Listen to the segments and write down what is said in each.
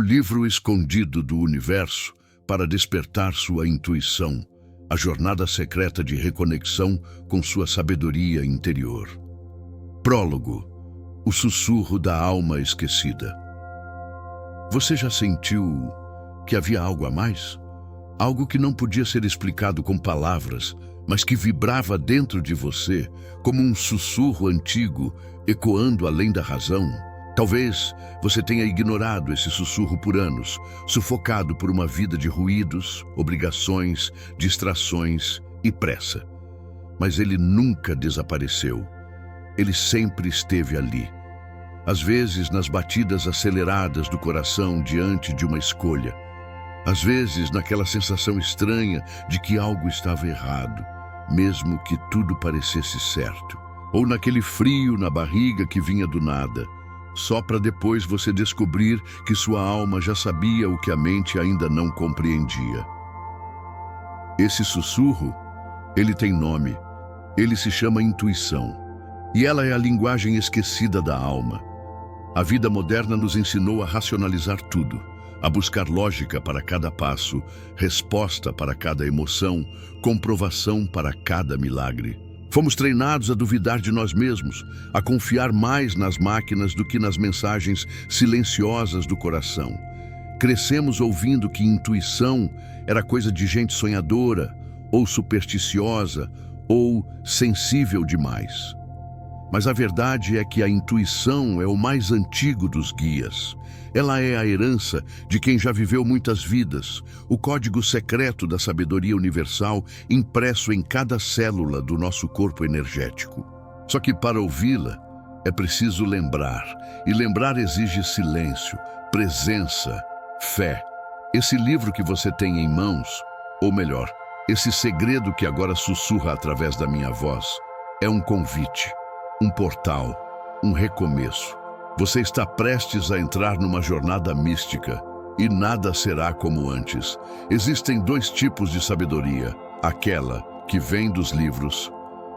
livro escondido do universo para despertar sua intuição, a jornada secreta de reconexão com sua sabedoria interior. Prólogo: o sussurro da alma esquecida. Você já sentiu que havia algo a mais? Algo que não podia ser explicado com palavras, mas que vibrava dentro de você como um sussurro antigo, ecoando além da razão? Talvez você tenha ignorado esse sussurro por anos, sufocado por uma vida de ruídos, obrigações, distrações e pressa. Mas ele nunca desapareceu. Ele sempre esteve ali. Às vezes nas batidas aceleradas do coração diante de uma escolha. Às vezes naquela sensação estranha de que algo estava errado, mesmo que tudo parecesse certo. Ou naquele frio na barriga que vinha do nada, só para depois você descobrir que sua alma já sabia o que a mente ainda não compreendia. Esse sussurro, ele tem nome. Ele se chama intuição. E ela é a linguagem esquecida da alma. A vida moderna nos ensinou a racionalizar tudo, a buscar lógica para cada passo, resposta para cada emoção, comprovação para cada milagre. Fomos treinados a duvidar de nós mesmos, a confiar mais nas máquinas do que nas mensagens silenciosas do coração. Crescemos ouvindo que intuição era coisa de gente sonhadora, ou supersticiosa, ou sensível demais. Mas a verdade é que a intuição é o mais antigo dos guias. Ela é a herança de quem já viveu muitas vidas, o código secreto da sabedoria universal impresso em cada célula do nosso corpo energético. Só que para ouvi-la é preciso lembrar, e lembrar exige silêncio, presença, fé. Esse livro que você tem em mãos, ou melhor, esse segredo que agora sussurra através da minha voz, é um convite, um portal, um recomeço. Você está prestes a entrar numa jornada mística e nada será como antes. Existem dois tipos de sabedoria, aquela que vem dos livros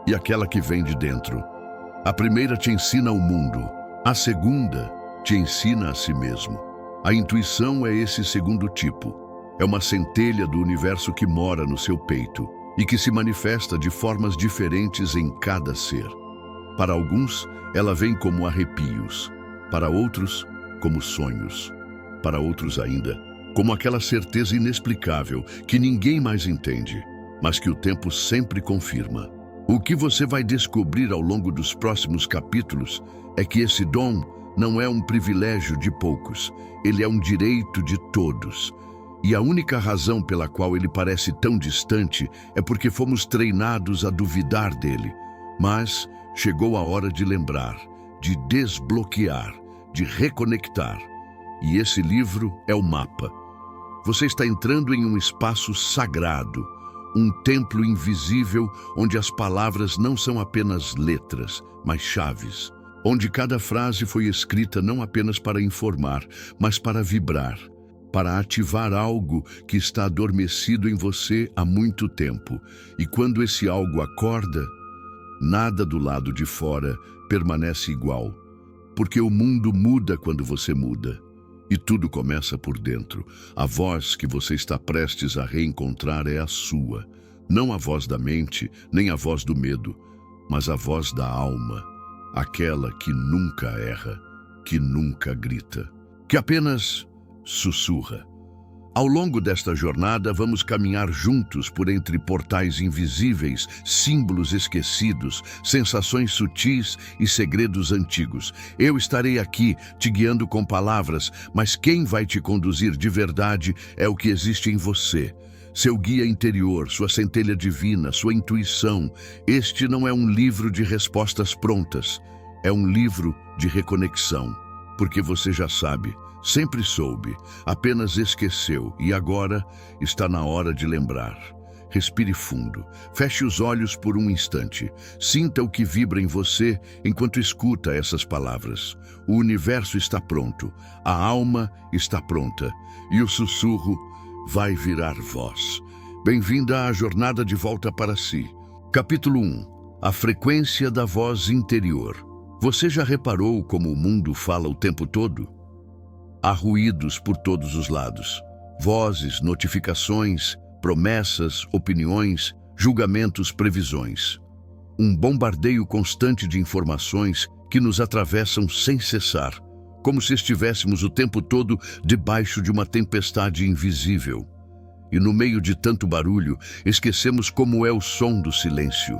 e aquela que vem de dentro. A primeira te ensina o mundo, a segunda te ensina a si mesmo. A intuição é esse segundo tipo. É uma centelha do universo que mora no seu peito e que se manifesta de formas diferentes em cada ser. Para alguns, ela vem como arrepios. Para outros, como sonhos. Para outros ainda, como aquela certeza inexplicável que ninguém mais entende, mas que o tempo sempre confirma. O que você vai descobrir ao longo dos próximos capítulos é que esse dom não é um privilégio de poucos, ele é um direito de todos. E a única razão pela qual ele parece tão distante é porque fomos treinados a duvidar dele. Mas chegou a hora de lembrar, de desbloquear, de reconectar. E esse livro é o mapa. Você está entrando em um espaço sagrado, um templo invisível onde as palavras não são apenas letras, mas chaves. Onde cada frase foi escrita não apenas para informar, mas para vibrar, para ativar algo que está adormecido em você há muito tempo. E quando esse algo acorda, nada do lado de fora permanece igual, porque o mundo muda quando você muda. E tudo começa por dentro. A voz que você está prestes a reencontrar é a sua. Não a voz da mente, nem a voz do medo, mas a voz da alma. Aquela que nunca erra, que nunca grita, que apenas sussurra. Ao longo desta jornada, vamos caminhar juntos por entre portais invisíveis, símbolos esquecidos, sensações sutis e segredos antigos. Eu estarei aqui te guiando com palavras, mas quem vai te conduzir de verdade é o que existe em você. Seu guia interior, sua centelha divina, sua intuição. Este não é um livro de respostas prontas, é um livro de reconexão. Porque você já sabe, sempre soube, apenas esqueceu e agora está na hora de lembrar. Respire fundo, feche os olhos por um instante, sinta o que vibra em você enquanto escuta essas palavras. O universo está pronto, a alma está pronta e o sussurro vai virar voz. Bem-vinda à jornada de volta para si. Capítulo 1. A frequência da voz interior. Você já reparou como o mundo fala o tempo todo? Há ruídos por todos os lados. Vozes, notificações, promessas, opiniões, julgamentos, previsões. Um bombardeio constante de informações que nos atravessam sem cessar, como se estivéssemos o tempo todo debaixo de uma tempestade invisível. E no meio de tanto barulho, esquecemos como é o som do silêncio.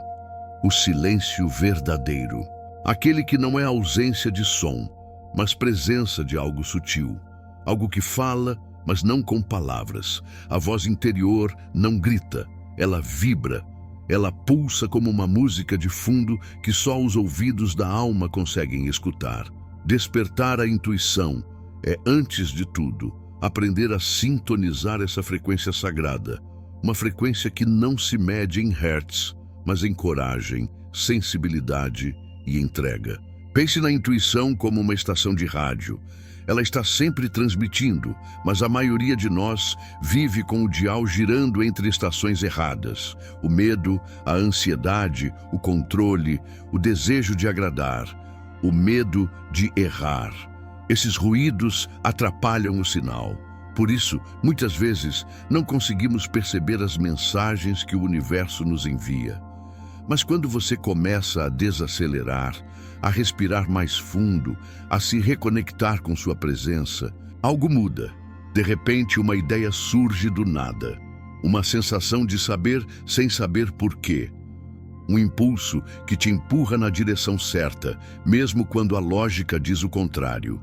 O silêncio verdadeiro. Aquele que não é ausência de som, mas presença de algo sutil. Algo que fala, mas não com palavras. A voz interior não grita, ela vibra. Ela pulsa como uma música de fundo que só os ouvidos da alma conseguem escutar. Despertar a intuição é, antes de tudo, aprender a sintonizar essa frequência sagrada. Uma frequência que não se mede em hertz, mas em coragem, sensibilidade e entrega. Pense na intuição como uma estação de rádio. Ela está sempre transmitindo, mas a maioria de nós vive com o dial girando entre estações erradas. O medo, a ansiedade, o controle, o desejo de agradar, o medo de errar. Esses ruídos atrapalham o sinal. Por isso, muitas vezes, não conseguimos perceber as mensagens que o universo nos envia. Mas quando você começa a desacelerar, a respirar mais fundo, a se reconectar com sua presença, algo muda. De repente, uma ideia surge do nada. Uma sensação de saber sem saber por quê. Um impulso que te empurra na direção certa, mesmo quando a lógica diz o contrário.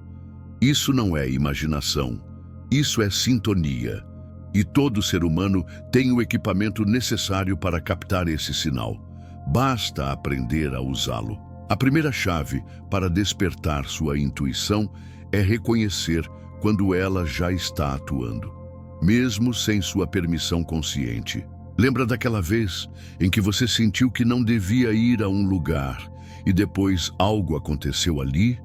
Isso não é imaginação. Isso é sintonia. E todo ser humano tem o equipamento necessário para captar esse sinal. Basta aprender a usá-lo. A primeira chave para despertar sua intuição é reconhecer quando ela já está atuando, mesmo sem sua permissão consciente. Lembra daquela vez em que você sentiu que não devia ir a um lugar e depois algo aconteceu ali?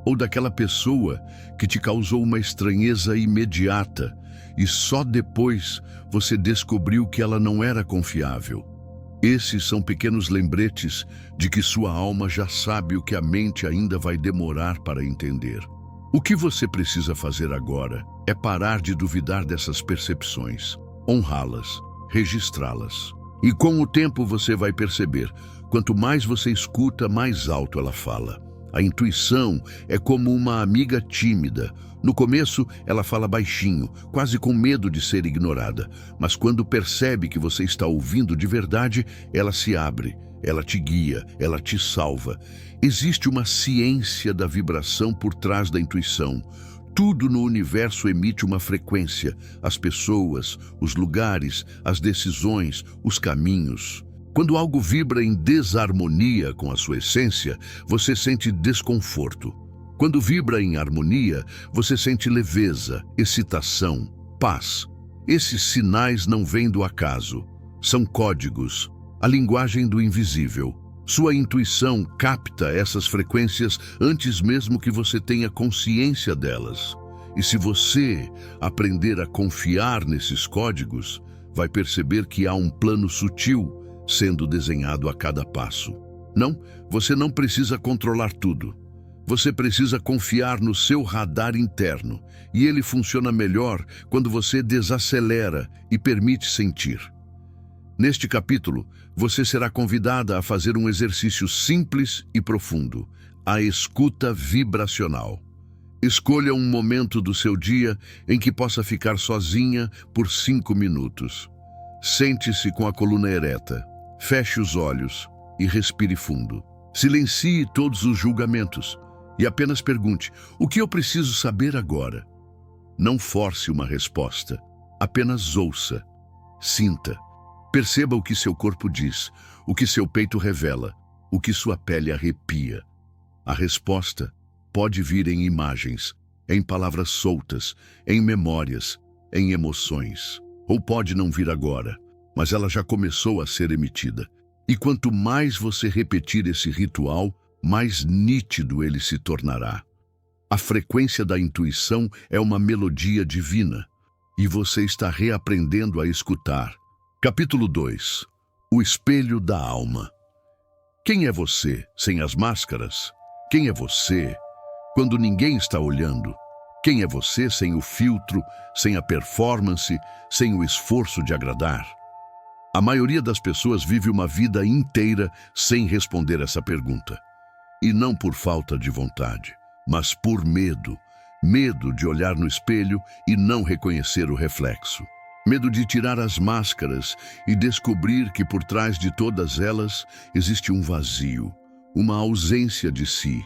Ou daquela pessoa que te causou uma estranheza imediata e só depois você descobriu que ela não era confiável? Esses são pequenos lembretes de que sua alma já sabe o que a mente ainda vai demorar para entender. O que você precisa fazer agora é parar de duvidar dessas percepções, honrá-las, registrá-las. E com o tempo você vai perceber, quanto mais você escuta, mais alto ela fala. A intuição é como uma amiga tímida. No começo, ela fala baixinho, quase com medo de ser ignorada. Mas quando percebe que você está ouvindo de verdade, ela se abre, ela te guia, ela te salva. Existe uma ciência da vibração por trás da intuição. Tudo no universo emite uma frequência. As pessoas, os lugares, as decisões, os caminhos. Quando algo vibra em desarmonia com a sua essência, você sente desconforto. Quando vibra em harmonia, você sente leveza, excitação, paz. Esses sinais não vêm do acaso. São códigos, a linguagem do invisível. Sua intuição capta essas frequências antes mesmo que você tenha consciência delas. E se você aprender a confiar nesses códigos, vai perceber que há um plano sutil sendo desenhado a cada passo. Não, você não precisa controlar tudo. Você precisa confiar no seu radar interno, e ele funciona melhor quando você desacelera e permite sentir. Neste capítulo, você será convidada a fazer um exercício simples e profundo, a escuta vibracional. Escolha um momento do seu dia em que possa ficar sozinha por 5 minutos. Sente-se com a coluna ereta. Feche os olhos e respire fundo. Silencie todos os julgamentos e apenas pergunte: o que eu preciso saber agora? Não force uma resposta, apenas ouça, sinta. Perceba o que seu corpo diz, o que seu peito revela, o que sua pele arrepia. A resposta pode vir em imagens, em palavras soltas, em memórias, em emoções. Ou pode não vir agora, mas ela já começou a ser emitida. E quanto mais você repetir esse ritual, mais nítido ele se tornará. A frequência da intuição é uma melodia divina, e você está reaprendendo a escutar. Capítulo 2. O espelho da alma. Quem é você sem as máscaras? Quem é você quando ninguém está olhando? Quem é você sem o filtro, sem a performance, sem o esforço de agradar? A maioria das pessoas vive uma vida inteira sem responder essa pergunta. E não por falta de vontade, mas por medo. Medo de olhar no espelho e não reconhecer o reflexo. Medo de tirar as máscaras e descobrir que por trás de todas elas existe um vazio, uma ausência de si.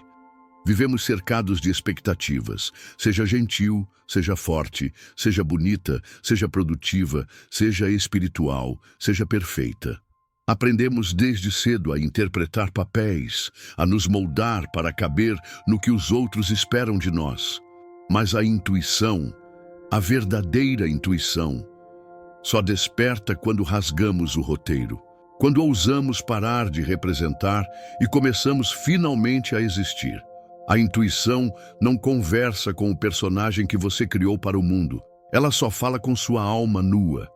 Vivemos cercados de expectativas. Seja gentil, seja forte, seja bonita, seja produtiva, seja espiritual, seja perfeita. Aprendemos desde cedo a interpretar papéis, a nos moldar para caber no que os outros esperam de nós. Mas a intuição, a verdadeira intuição, só desperta quando rasgamos o roteiro, quando ousamos parar de representar e começamos finalmente a existir. A intuição não conversa com o personagem que você criou para o mundo. Ela só fala com sua alma nua.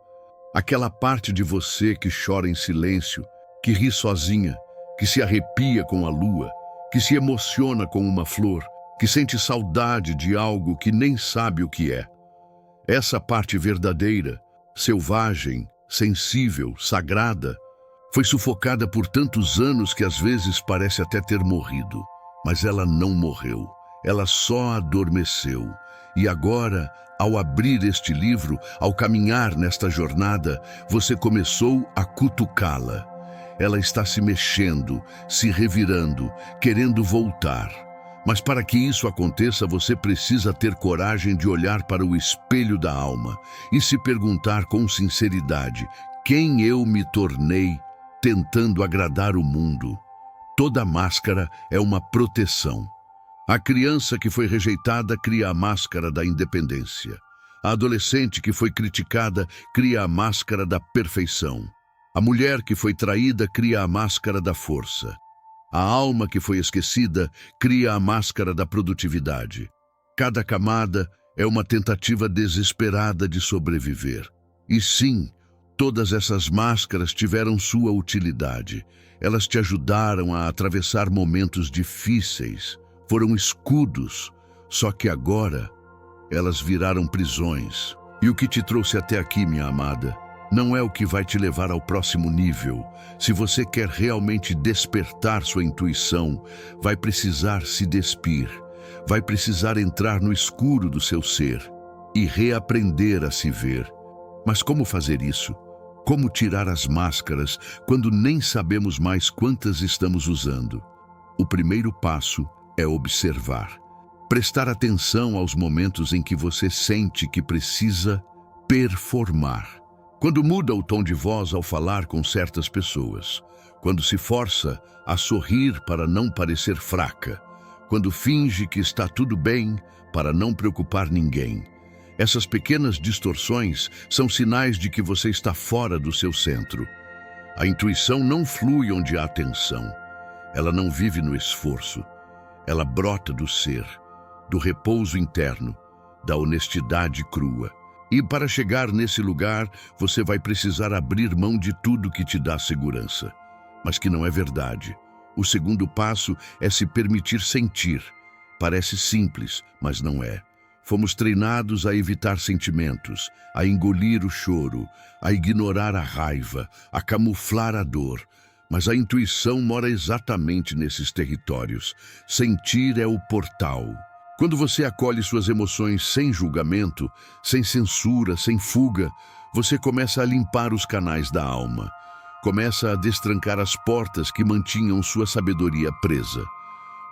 Aquela parte de você que chora em silêncio, que ri sozinha, que se arrepia com a lua, que se emociona com uma flor, que sente saudade de algo que nem sabe o que é. Essa parte verdadeira, selvagem, sensível, sagrada, foi sufocada por tantos anos que às vezes parece até ter morrido. Mas ela não morreu, ela só adormeceu. E agora, ao abrir este livro, ao caminhar nesta jornada, você começou a cutucá-la. Ela está se mexendo, se revirando, querendo voltar. Mas para que isso aconteça, você precisa ter coragem de olhar para o espelho da alma e se perguntar com sinceridade: quem eu me tornei tentando agradar o mundo? Toda máscara é uma proteção. A criança que foi rejeitada cria a máscara da independência. A adolescente que foi criticada cria a máscara da perfeição. A mulher que foi traída cria a máscara da força. A alma que foi esquecida cria a máscara da produtividade. Cada camada é uma tentativa desesperada de sobreviver. E sim, todas essas máscaras tiveram sua utilidade. Elas te ajudaram a atravessar momentos difíceis, foram escudos, só que agora elas viraram prisões. E o que te trouxe até aqui, minha amada, não é o que vai te levar ao próximo nível. Se você quer realmente despertar sua intuição, vai precisar se despir, vai precisar entrar no escuro do seu ser e reaprender a se ver. Mas como fazer isso? Como tirar as máscaras quando nem sabemos mais quantas estamos usando? O primeiro passo é observar. Prestar atenção aos momentos em que você sente que precisa performar. Quando muda o tom de voz ao falar com certas pessoas. Quando se força a sorrir para não parecer fraca. Quando finge que está tudo bem para não preocupar ninguém. Essas pequenas distorções são sinais de que você está fora do seu centro. A intuição não flui onde há tensão. Ela não vive no esforço. Ela brota do ser, do repouso interno, da honestidade crua. E para chegar nesse lugar, você vai precisar abrir mão de tudo que te dá segurança, mas que não é verdade. O segundo passo é se permitir sentir. Parece simples, mas não é. Fomos treinados a evitar sentimentos, a engolir o choro, a ignorar a raiva, a camuflar a dor. Mas a intuição mora exatamente nesses territórios. Sentir é o portal. Quando você acolhe suas emoções sem julgamento, sem censura, sem fuga, você começa a limpar os canais da alma. Começa a destrancar as portas que mantinham sua sabedoria presa.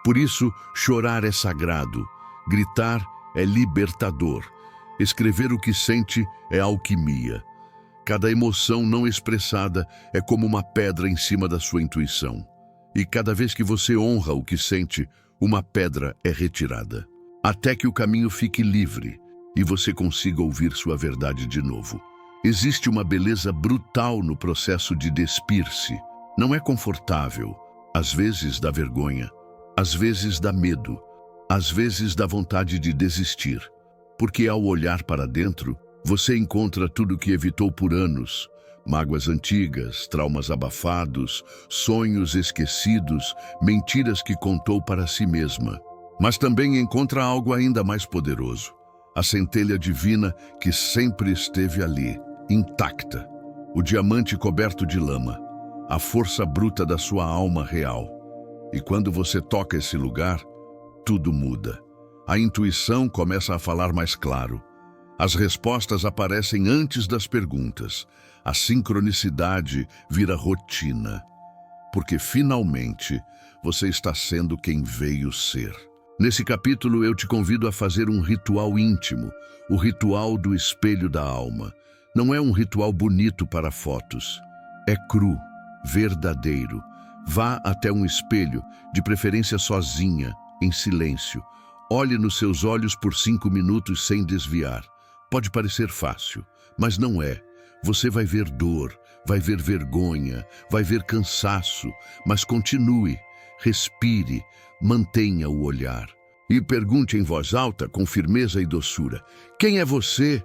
Por isso, chorar é sagrado, gritar é libertador. Escrever o que sente é alquimia. Cada emoção não expressada é como uma pedra em cima da sua intuição. E cada vez que você honra o que sente, uma pedra é retirada. Até que o caminho fique livre e você consiga ouvir sua verdade de novo. Existe uma beleza brutal no processo de despir-se. Não é confortável. Às vezes dá vergonha. Às vezes dá medo. Às vezes dá vontade de desistir, porque ao olhar para dentro, você encontra tudo que evitou por anos, mágoas antigas, traumas abafados, sonhos esquecidos, mentiras que contou para si mesma. Mas também encontra algo ainda mais poderoso: a centelha divina que sempre esteve ali, intacta, o diamante coberto de lama, a força bruta da sua alma real. E quando você toca esse lugar, tudo muda. A intuição começa a falar mais claro. As respostas aparecem antes das perguntas. A sincronicidade vira rotina. Porque finalmente você está sendo quem veio ser. Nesse capítulo eu te convido a fazer um ritual íntimo, o ritual do espelho da alma. Não é um ritual bonito para fotos. É cru, verdadeiro. Vá até um espelho, de preferência sozinha, em silêncio. Olhe nos seus olhos por 5 minutos sem desviar. Pode parecer fácil, mas não é. Você vai ver dor, vai ver vergonha, vai ver cansaço, mas continue, respire, mantenha o olhar. E pergunte em voz alta, com firmeza e doçura: quem é você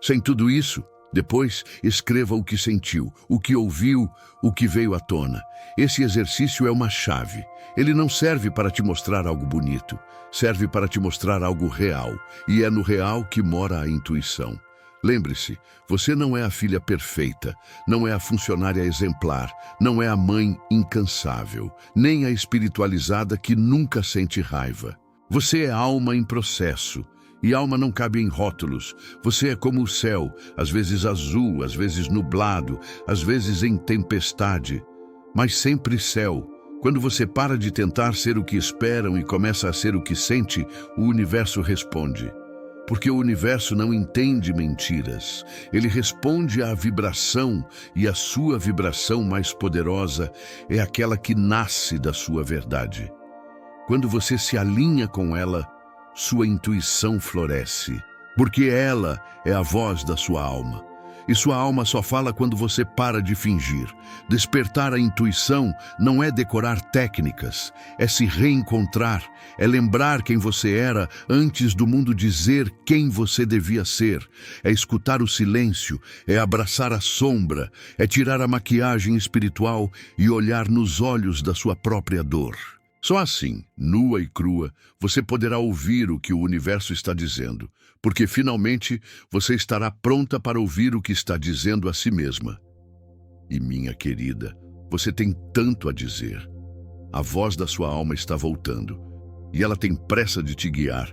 sem tudo isso? Depois, escreva o que sentiu, o que ouviu, o que veio à tona. Esse exercício é uma chave. Ele não serve para te mostrar algo bonito, serve para te mostrar algo real. E é no real que mora a intuição. Lembre-se, você não é a filha perfeita, não é a funcionária exemplar, não é a mãe incansável, nem a espiritualizada que nunca sente raiva. Você é alma em processo. E alma não cabe em rótulos. Você é como o céu, às vezes azul, às vezes nublado, às vezes em tempestade, mas sempre céu. Quando você para de tentar ser o que esperam e começa a ser o que sente, o universo responde. Porque o universo não entende mentiras. Ele responde à vibração, e a sua vibração mais poderosa é aquela que nasce da sua verdade. Quando você se alinha com ela, sua intuição floresce, porque ela é a voz da sua alma. E sua alma só fala quando você para de fingir. Despertar a intuição não é decorar técnicas, é se reencontrar, é lembrar quem você era antes do mundo dizer quem você devia ser. É escutar o silêncio, é abraçar a sombra, é tirar a maquiagem espiritual e olhar nos olhos da sua própria dor. Só assim, nua e crua, você poderá ouvir o que o universo está dizendo, porque finalmente você estará pronta para ouvir o que está dizendo a si mesma. E minha querida, você tem tanto a dizer. A voz da sua alma está voltando, e ela tem pressa de te guiar.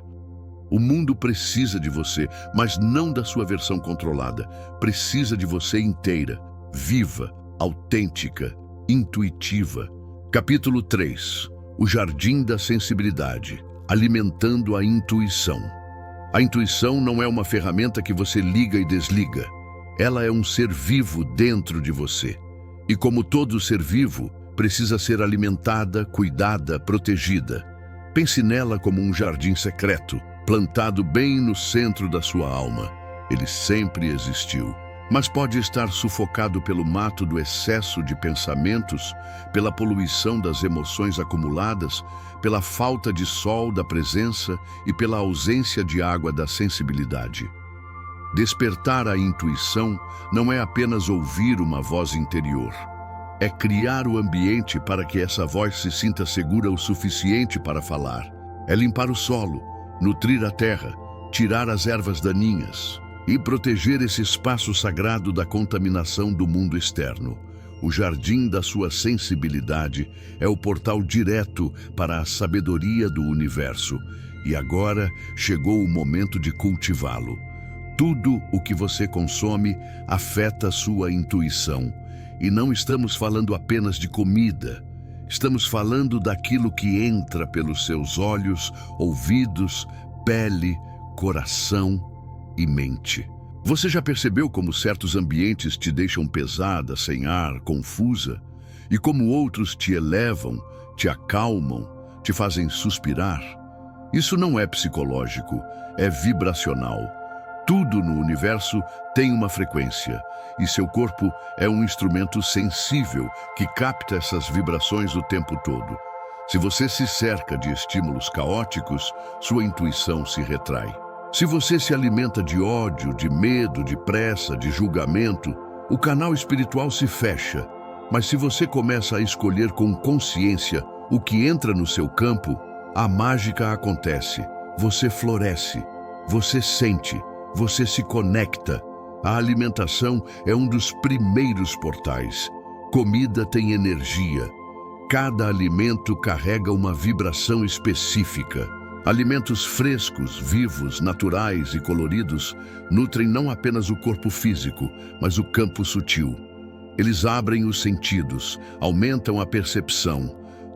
O mundo precisa de você, mas não da sua versão controlada. Precisa de você inteira, viva, autêntica, intuitiva. Capítulo 3. O Jardim da Sensibilidade, alimentando a intuição. A intuição não é uma ferramenta que você liga e desliga. Ela é um ser vivo dentro de você. E como todo ser vivo, precisa ser alimentada, cuidada, protegida. Pense nela como um jardim secreto, plantado bem no centro da sua alma. Ele sempre existiu, mas pode estar sufocado pelo mato do excesso de pensamentos, pela poluição das emoções acumuladas, pela falta de sol da presença e pela ausência de água da sensibilidade. Despertar a intuição não é apenas ouvir uma voz interior. É criar o ambiente para que essa voz se sinta segura o suficiente para falar. É limpar o solo, nutrir a terra, tirar as ervas daninhas e proteger esse espaço sagrado da contaminação do mundo externo. O jardim da sua sensibilidade é o portal direto para a sabedoria do universo. E agora chegou o momento de cultivá-lo. Tudo o que você consome afeta sua intuição. E não estamos falando apenas de comida. Estamos falando daquilo que entra pelos seus olhos, ouvidos, pele, coração e mente. Você já percebeu como certos ambientes te deixam pesada, sem ar, confusa? E como outros te elevam, te acalmam, te fazem suspirar? Isso não é psicológico, é vibracional. Tudo no universo tem uma frequência, e seu corpo é um instrumento sensível que capta essas vibrações o tempo todo. Se você se cerca de estímulos caóticos, sua intuição se retrai. Se você se alimenta de ódio, de medo, de pressa, de julgamento, o canal espiritual se fecha. Mas se você começa a escolher com consciência o que entra no seu campo, a mágica acontece. Você floresce, você sente, você se conecta. A alimentação é um dos primeiros portais. Comida tem energia. Cada alimento carrega uma vibração específica. Alimentos frescos, vivos, naturais e coloridos nutrem não apenas o corpo físico, mas o campo sutil. Eles abrem os sentidos, aumentam a percepção,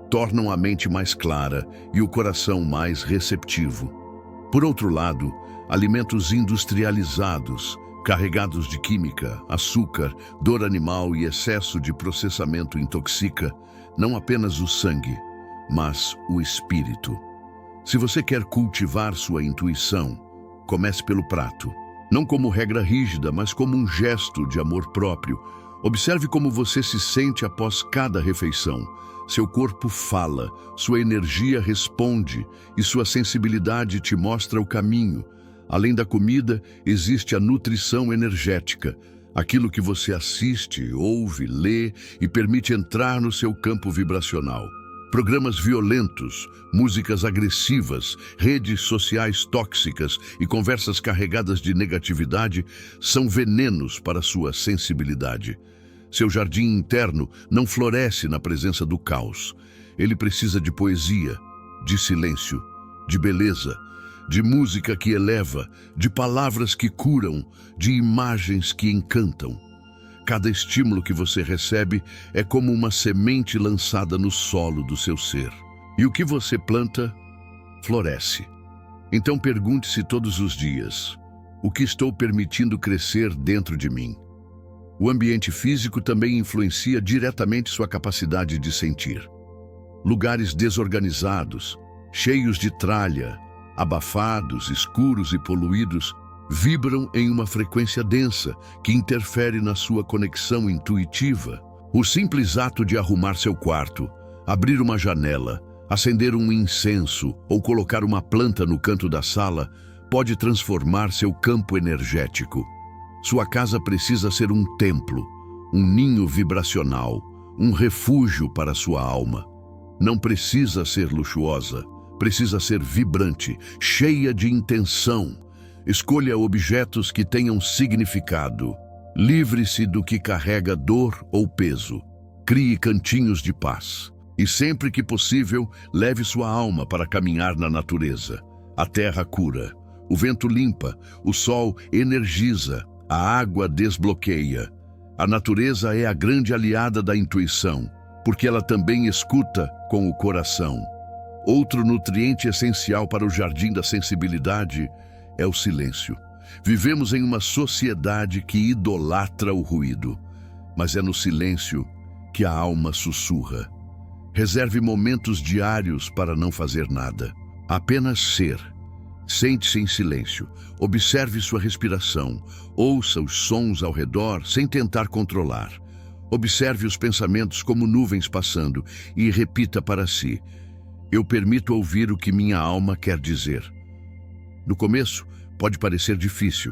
tornam a mente mais clara e o coração mais receptivo. Por outro lado, alimentos industrializados, carregados de química, açúcar, dor animal e excesso de processamento intoxica não apenas o sangue, mas o espírito. Se você quer cultivar sua intuição, comece pelo prato. Não como regra rígida, mas como um gesto de amor próprio. Observe como você se sente após cada refeição. Seu corpo fala, sua energia responde e sua sensibilidade te mostra o caminho. Além da comida, existe a nutrição energética. Aquilo que você assiste, ouve, lê e permite entrar no seu campo vibracional. Programas violentos, músicas agressivas, redes sociais tóxicas e conversas carregadas de negatividade são venenos para sua sensibilidade. Seu jardim interno não floresce na presença do caos. Ele precisa de poesia, de silêncio, de beleza, de música que eleva, de palavras que curam, de imagens que encantam. Cada estímulo que você recebe é como uma semente lançada no solo do seu ser. E o que você planta, floresce. Então pergunte-se todos os dias: o que estou permitindo crescer dentro de mim? O ambiente físico também influencia diretamente sua capacidade de sentir. Lugares desorganizados, cheios de tralha, abafados, escuros e poluídos, vibram em uma frequência densa que interfere na sua conexão intuitiva. O simples ato de arrumar seu quarto, abrir uma janela, acender um incenso ou colocar uma planta no canto da sala pode transformar seu campo energético. Sua casa precisa ser um templo, um ninho vibracional, um refúgio para sua alma. Não precisa ser luxuosa, precisa ser vibrante, cheia de intenção. Escolha objetos que tenham significado. Livre-se do que carrega dor ou peso. Crie cantinhos de paz. E sempre que possível, leve sua alma para caminhar na natureza. A terra cura, o vento limpa, o sol energiza, a água desbloqueia. A natureza é a grande aliada da intuição, porque ela também escuta com o coração. Outro nutriente essencial para o jardim da sensibilidade é o silêncio. Vivemos em uma sociedade que idolatra o ruído, mas é no silêncio que a alma sussurra. Reserve momentos diários para não fazer nada. Apenas ser. Sente-se em silêncio, observe sua respiração, ouça os sons ao redor sem tentar controlar. Observe os pensamentos como nuvens passando e repita para si: eu permito ouvir o que minha alma quer dizer. No começo, pode parecer difícil.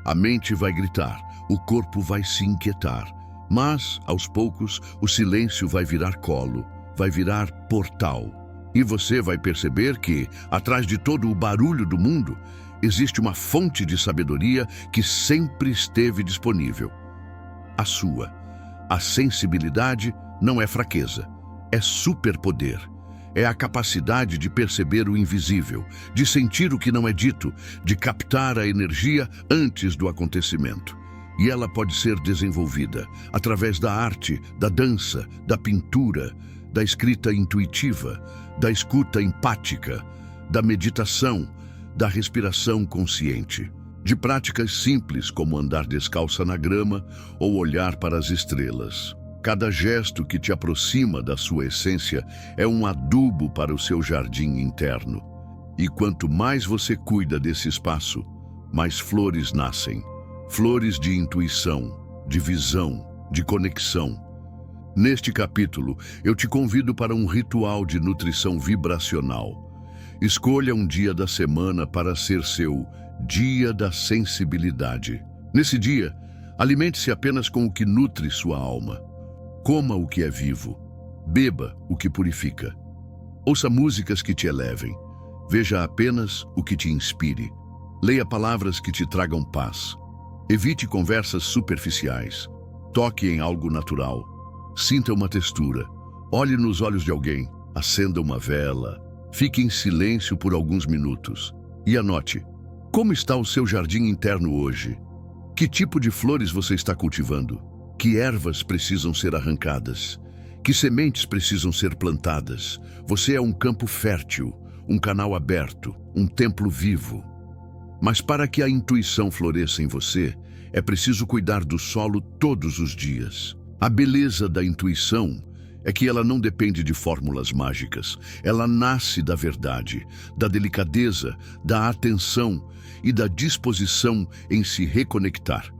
A mente vai gritar, o corpo vai se inquietar. Mas, aos poucos, o silêncio vai virar colo, vai virar portal. E você vai perceber que, atrás de todo o barulho do mundo, existe uma fonte de sabedoria que sempre esteve disponível. A sua. A sensibilidade não é fraqueza, é superpoder. É a capacidade de perceber o invisível, de sentir o que não é dito, de captar a energia antes do acontecimento. E ela pode ser desenvolvida através da arte, da dança, da pintura, da escrita intuitiva, da escuta empática, da meditação, da respiração consciente, de práticas simples como andar descalça na grama ou olhar para as estrelas. Cada gesto que te aproxima da sua essência é um adubo para o seu jardim interno. E quanto mais você cuida desse espaço, mais flores nascem. Flores de intuição, de visão, de conexão. Neste capítulo, eu te convido para um ritual de nutrição vibracional. Escolha um dia da semana para ser seu dia da sensibilidade. Nesse dia, alimente-se apenas com o que nutre sua alma. Coma o que é vivo. Beba o que purifica. Ouça músicas que te elevem. Veja apenas o que te inspire. Leia palavras que te tragam paz. Evite conversas superficiais. Toque em algo natural. Sinta uma textura. Olhe nos olhos de alguém. Acenda uma vela. Fique em silêncio por alguns minutos. E anote: como está o seu jardim interno hoje? Que tipo de flores você está cultivando? Que ervas precisam ser arrancadas? Que sementes precisam ser plantadas? Você é um campo fértil, um canal aberto, um templo vivo. Mas para que a intuição floresça em você, é preciso cuidar do solo todos os dias. A beleza da intuição é que ela não depende de fórmulas mágicas. Ela nasce da verdade, da delicadeza, da atenção e da disposição em se reconectar.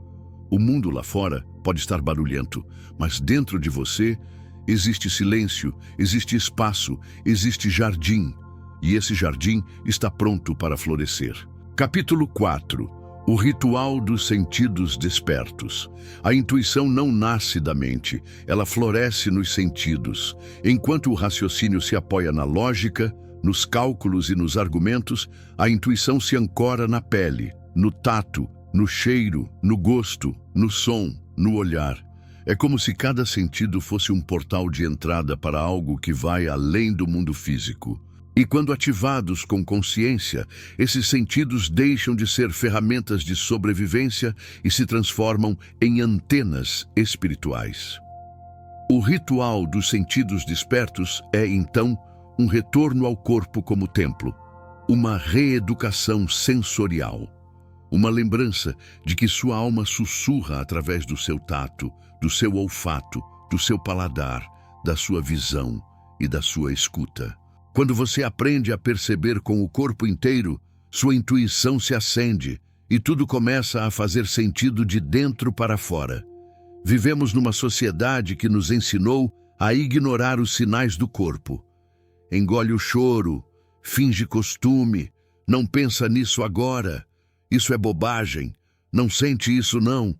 O mundo lá fora pode estar barulhento, mas dentro de você existe silêncio, existe espaço, existe jardim. E esse jardim está pronto para florescer. Capítulo 4. O ritual dos sentidos despertos. A intuição não nasce da mente, ela floresce nos sentidos. Enquanto o raciocínio se apoia na lógica, nos cálculos e nos argumentos, a intuição se ancora na pele, no tato, no cheiro, no gosto, no som, no olhar. É como se cada sentido fosse um portal de entrada para algo que vai além do mundo físico. E quando ativados com consciência, esses sentidos deixam de ser ferramentas de sobrevivência e se transformam em antenas espirituais. O ritual dos sentidos despertos é, então, um retorno ao corpo como templo, uma reeducação sensorial, uma lembrança de que sua alma sussurra através do seu tato, do seu olfato, do seu paladar, da sua visão e da sua escuta. Quando você aprende a perceber com o corpo inteiro, sua intuição se acende e tudo começa a fazer sentido de dentro para fora. Vivemos numa sociedade que nos ensinou a ignorar os sinais do corpo. Engole o choro, finge costume, não pensa nisso agora, isso é bobagem, não sente isso não.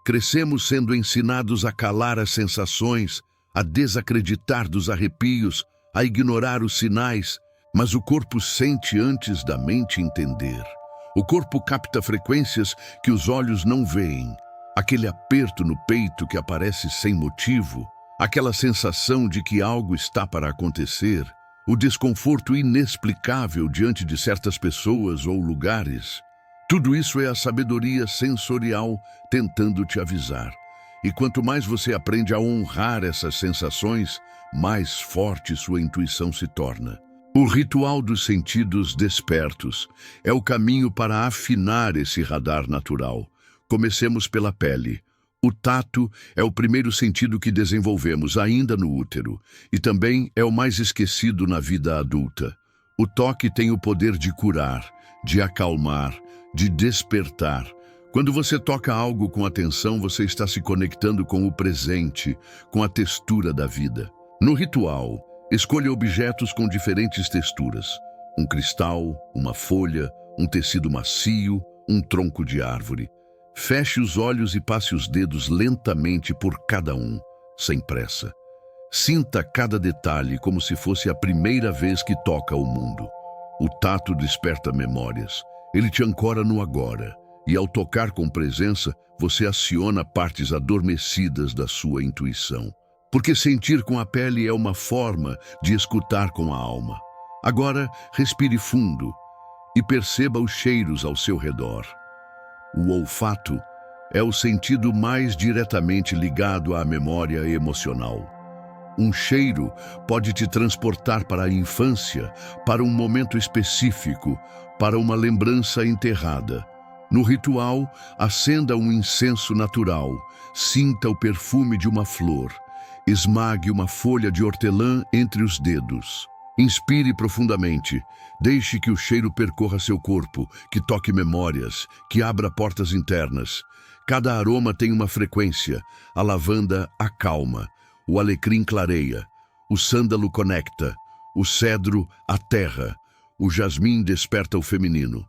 Crescemos sendo ensinados a calar as sensações, a desacreditar dos arrepios, a ignorar os sinais, mas o corpo sente antes da mente entender. O corpo capta frequências que os olhos não veem. Aquele aperto no peito que aparece sem motivo, aquela sensação de que algo está para acontecer, o desconforto inexplicável diante de certas pessoas ou lugares. Tudo isso é a sabedoria sensorial tentando te avisar. E quanto mais você aprende a honrar essas sensações, mais forte sua intuição se torna. O ritual dos sentidos despertos é o caminho para afinar esse radar natural. Comecemos pela pele. O tato é o primeiro sentido que desenvolvemos ainda no útero e também é o mais esquecido na vida adulta. O toque tem o poder de curar, de acalmar, de despertar. Quando você toca algo com atenção, você está se conectando com o presente, com a textura da vida. No ritual, escolha objetos com diferentes texturas. Um cristal, uma folha, um tecido macio, um tronco de árvore. Feche os olhos e passe os dedos lentamente por cada um, sem pressa. Sinta cada detalhe como se fosse a primeira vez que toca o mundo. O tato desperta memórias. Ele te ancora no agora. E ao tocar com presença, você aciona partes adormecidas da sua intuição. Porque sentir com a pele é uma forma de escutar com a alma. Agora, respire fundo e perceba os cheiros ao seu redor. O olfato é o sentido mais diretamente ligado à memória emocional. Um cheiro pode te transportar para a infância, para um momento específico, para uma lembrança enterrada. No ritual, acenda um incenso natural, sinta o perfume de uma flor. Esmague uma folha de hortelã entre os dedos. Inspire profundamente. Deixe que o cheiro percorra seu corpo, que toque memórias, que abra portas internas. Cada aroma tem uma frequência. A lavanda acalma, o alecrim clareia, o sândalo conecta, o cedro aterra, o jasmim desperta o feminino.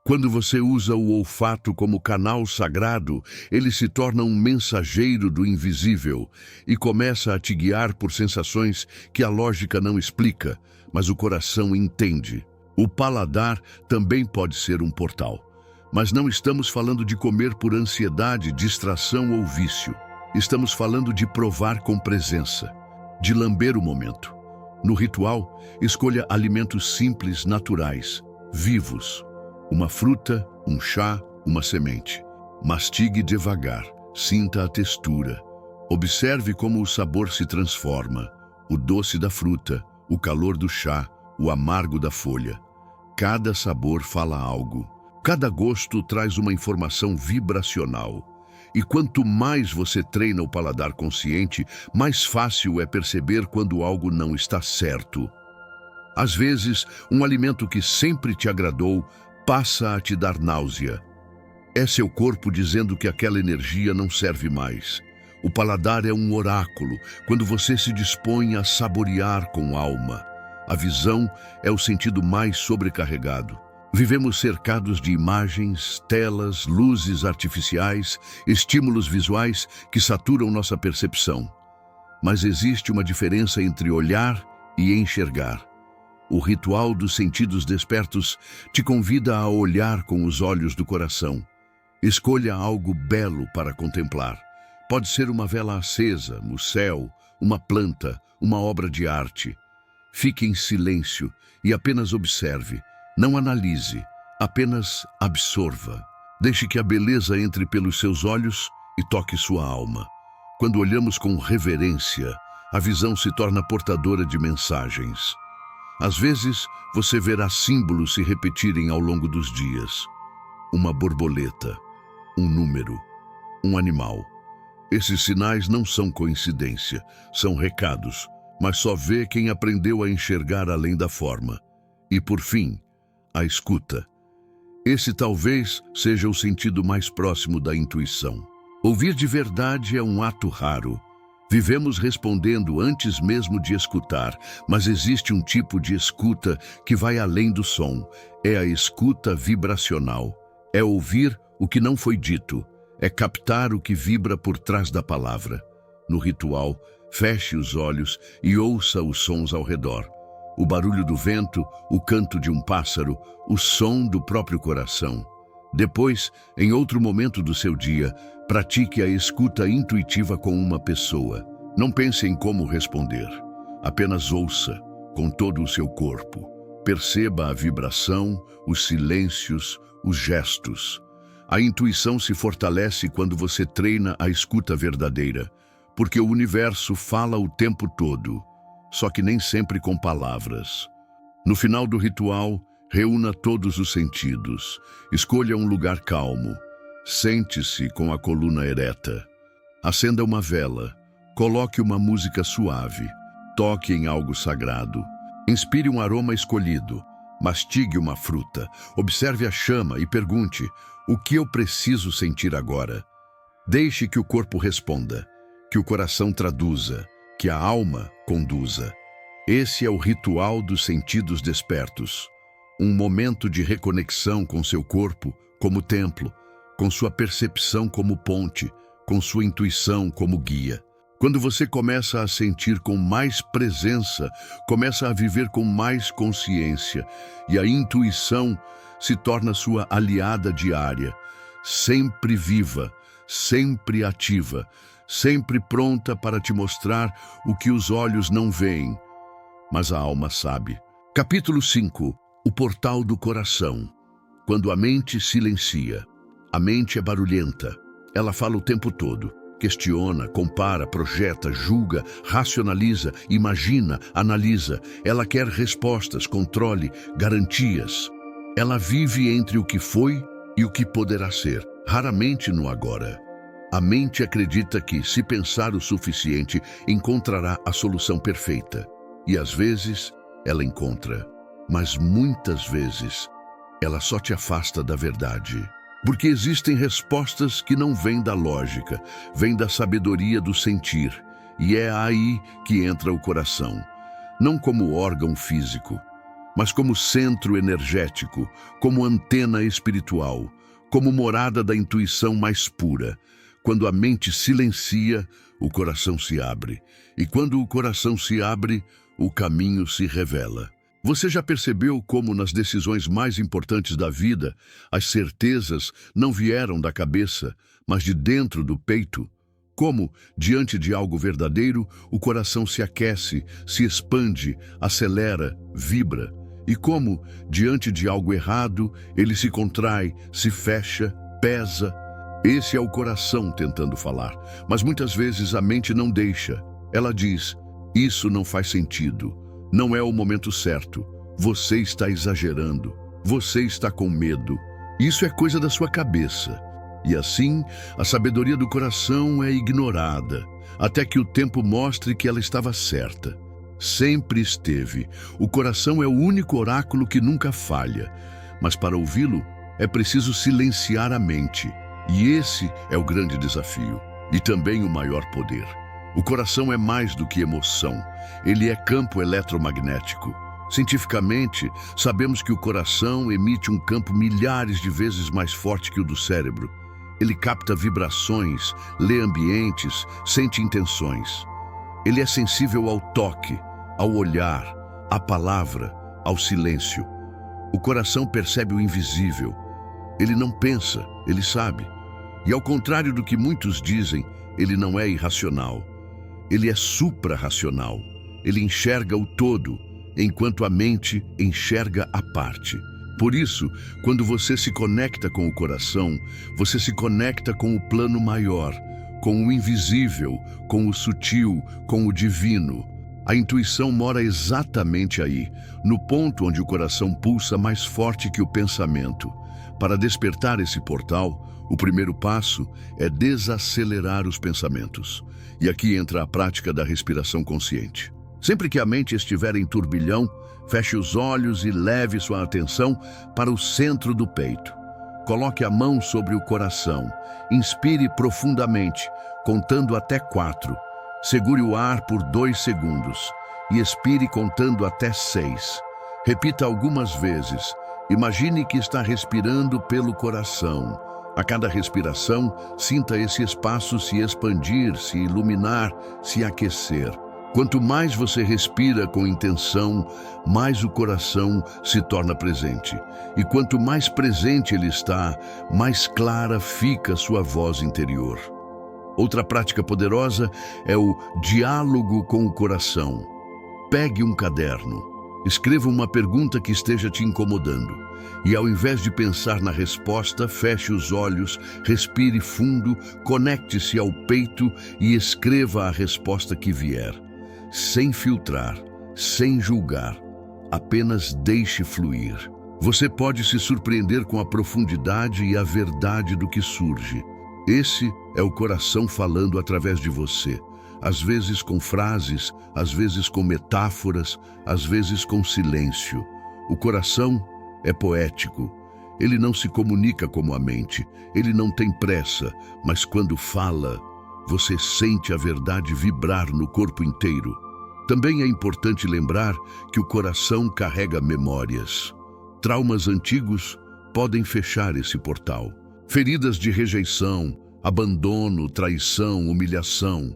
Quando você usa o olfato como canal sagrado, ele se torna um mensageiro do invisível e começa a te guiar por sensações que a lógica não explica. mas o coração entende. O paladar também pode ser um portal. Mas não estamos falando de comer por ansiedade, distração ou vício. Estamos falando de provar com presença, de lamber o momento. No ritual, escolha alimentos simples, naturais, vivos. Uma fruta, um chá, uma semente. Mastigue devagar, sinta a textura. Observe como o sabor se transforma. O doce da fruta, o calor do chá, o amargo da folha. Cada sabor fala algo. Cada gosto traz uma informação vibracional. E quanto mais você treina o paladar consciente, mais fácil é perceber quando algo não está certo. Às vezes, um alimento que sempre te agradou passa a te dar náusea. É seu corpo dizendo que aquela energia não serve mais. O paladar é um oráculo, quando você se dispõe a saborear com alma. A visão é o sentido mais sobrecarregado. Vivemos cercados de imagens, telas, luzes artificiais, estímulos visuais que saturam nossa percepção. Mas existe uma diferença entre olhar e enxergar. O ritual dos sentidos despertos te convida a olhar com os olhos do coração. Escolha algo belo para contemplar. Pode ser uma vela acesa, o céu, uma planta, uma obra de arte. Fique em silêncio e apenas observe. Não analise, apenas absorva. Deixe que a beleza entre pelos seus olhos e toque sua alma. Quando olhamos com reverência, a visão se torna portadora de mensagens. Às vezes, você verá símbolos se repetirem ao longo dos dias. Uma borboleta, um número, um animal. Esses sinais não são coincidência, são recados, mas só vê quem aprendeu a enxergar além da forma. E, por fim, a escuta. Esse talvez seja o sentido mais próximo da intuição. Ouvir de verdade é um ato raro. Vivemos respondendo antes mesmo de escutar, mas existe um tipo de escuta que vai além do som. É a escuta vibracional. É ouvir o que não foi dito. É captar o que vibra por trás da palavra. No ritual, feche os olhos e ouça os sons ao redor. O barulho do vento, o canto de um pássaro, o som do próprio coração. Depois, em outro momento do seu dia, pratique a escuta intuitiva com uma pessoa. Não pense em como responder. Apenas ouça, com todo o seu corpo. Perceba a vibração, os silêncios, os gestos. A intuição se fortalece quando você treina a escuta verdadeira, porque o universo fala o tempo todo, só que nem sempre com palavras. No final do ritual, reúna todos os sentidos. Escolha um lugar calmo. Sente-se com a coluna ereta. Acenda uma vela. Coloque uma música suave. Toque em algo sagrado. Inspire um aroma escolhido. Mastigue uma fruta. Observe a chama e pergunte: o que eu preciso sentir agora? Deixe que o corpo responda, que o coração traduza, que a alma conduza. Esse é o ritual dos sentidos despertos. Um momento de reconexão com seu corpo como templo, com sua percepção como ponte, com sua intuição como guia. Quando você começa a sentir com mais presença, começa a viver com mais consciência, e a intuição se torna sua aliada diária, sempre viva, sempre ativa, sempre pronta para te mostrar o que os olhos não veem, mas a alma sabe. Capítulo 5. O portal do coração. Quando a mente silencia. A mente é barulhenta. Ela fala o tempo todo. Questiona, compara, projeta, julga, racionaliza, imagina, analisa. Ela quer respostas, controle, garantias. Ela vive entre o que foi e o que poderá ser, raramente no agora. A mente acredita que, se pensar o suficiente, encontrará a solução perfeita. E às vezes, ela encontra. Mas muitas vezes, ela só te afasta da verdade. Porque existem respostas que não vêm da lógica, vêm da sabedoria do sentir. E é aí que entra o coração. Não como órgão físico, mas como centro energético, como antena espiritual, como morada da intuição mais pura. Quando a mente silencia, o coração se abre. E quando o coração se abre, o caminho se revela. Você já percebeu como nas decisões mais importantes da vida, as certezas não vieram da cabeça, mas de dentro do peito? Como, diante de algo verdadeiro, o coração se aquece, se expande, acelera, vibra. E como, diante de algo errado, ele se contrai, se fecha, pesa. Esse é o coração tentando falar, mas muitas vezes a mente não deixa. Ela diz: isso não faz sentido, não é o momento certo, você está exagerando, você está com medo. Isso é coisa da sua cabeça. E assim, a sabedoria do coração é ignorada, até que o tempo mostre que ela estava certa. Sempre esteve. O coração é o único oráculo que nunca falha. Mas para ouvi-lo, é preciso silenciar a mente. E esse é o grande desafio, e também o maior poder. O coração é mais do que emoção. Ele é campo eletromagnético. Cientificamente, sabemos que o coração emite um campo milhares de vezes mais forte que o do cérebro. Ele capta vibrações, lê ambientes, sente intenções. Ele é sensível ao toque, ao olhar, à palavra, ao silêncio. O coração percebe o invisível. Ele não pensa, ele sabe. E ao contrário do que muitos dizem, ele não é irracional. Ele é suprarracional. Ele enxerga o todo, enquanto a mente enxerga a parte. Por isso, quando você se conecta com o coração, você se conecta com o plano maior, com o invisível, com o sutil, com o divino. A intuição mora exatamente aí, no ponto onde o coração pulsa mais forte que o pensamento. Para despertar esse portal, o primeiro passo é desacelerar os pensamentos. E aqui entra a prática da respiração consciente. Sempre que a mente estiver em turbilhão, feche os olhos e leve sua atenção para o centro do peito. Coloque a mão sobre o coração. Inspire profundamente, contando até 4. Segure o ar por 2 segundos e expire contando até 6. Repita algumas vezes. Imagine que está respirando pelo coração. A cada respiração, sinta esse espaço se expandir, se iluminar, se aquecer. Quanto mais você respira com intenção, mais o coração se torna presente. E quanto mais presente ele está, mais clara fica sua voz interior. Outra prática poderosa é o diálogo com o coração. Pegue um caderno, escreva uma pergunta que esteja te incomodando. E ao invés de pensar na resposta, feche os olhos, respire fundo, conecte-se ao peito e escreva a resposta que vier. Sem filtrar, sem julgar, apenas deixe fluir. Você pode se surpreender com a profundidade e a verdade do que surge. Esse é o coração falando através de você, às vezes com frases, às vezes com metáforas, às vezes com silêncio. O coração é poético. Ele não se comunica como a mente, ele não tem pressa, mas quando fala, você sente a verdade vibrar no corpo inteiro. Também é importante lembrar que o coração carrega memórias. Traumas antigos podem fechar esse portal. Feridas de rejeição, abandono, traição, humilhação.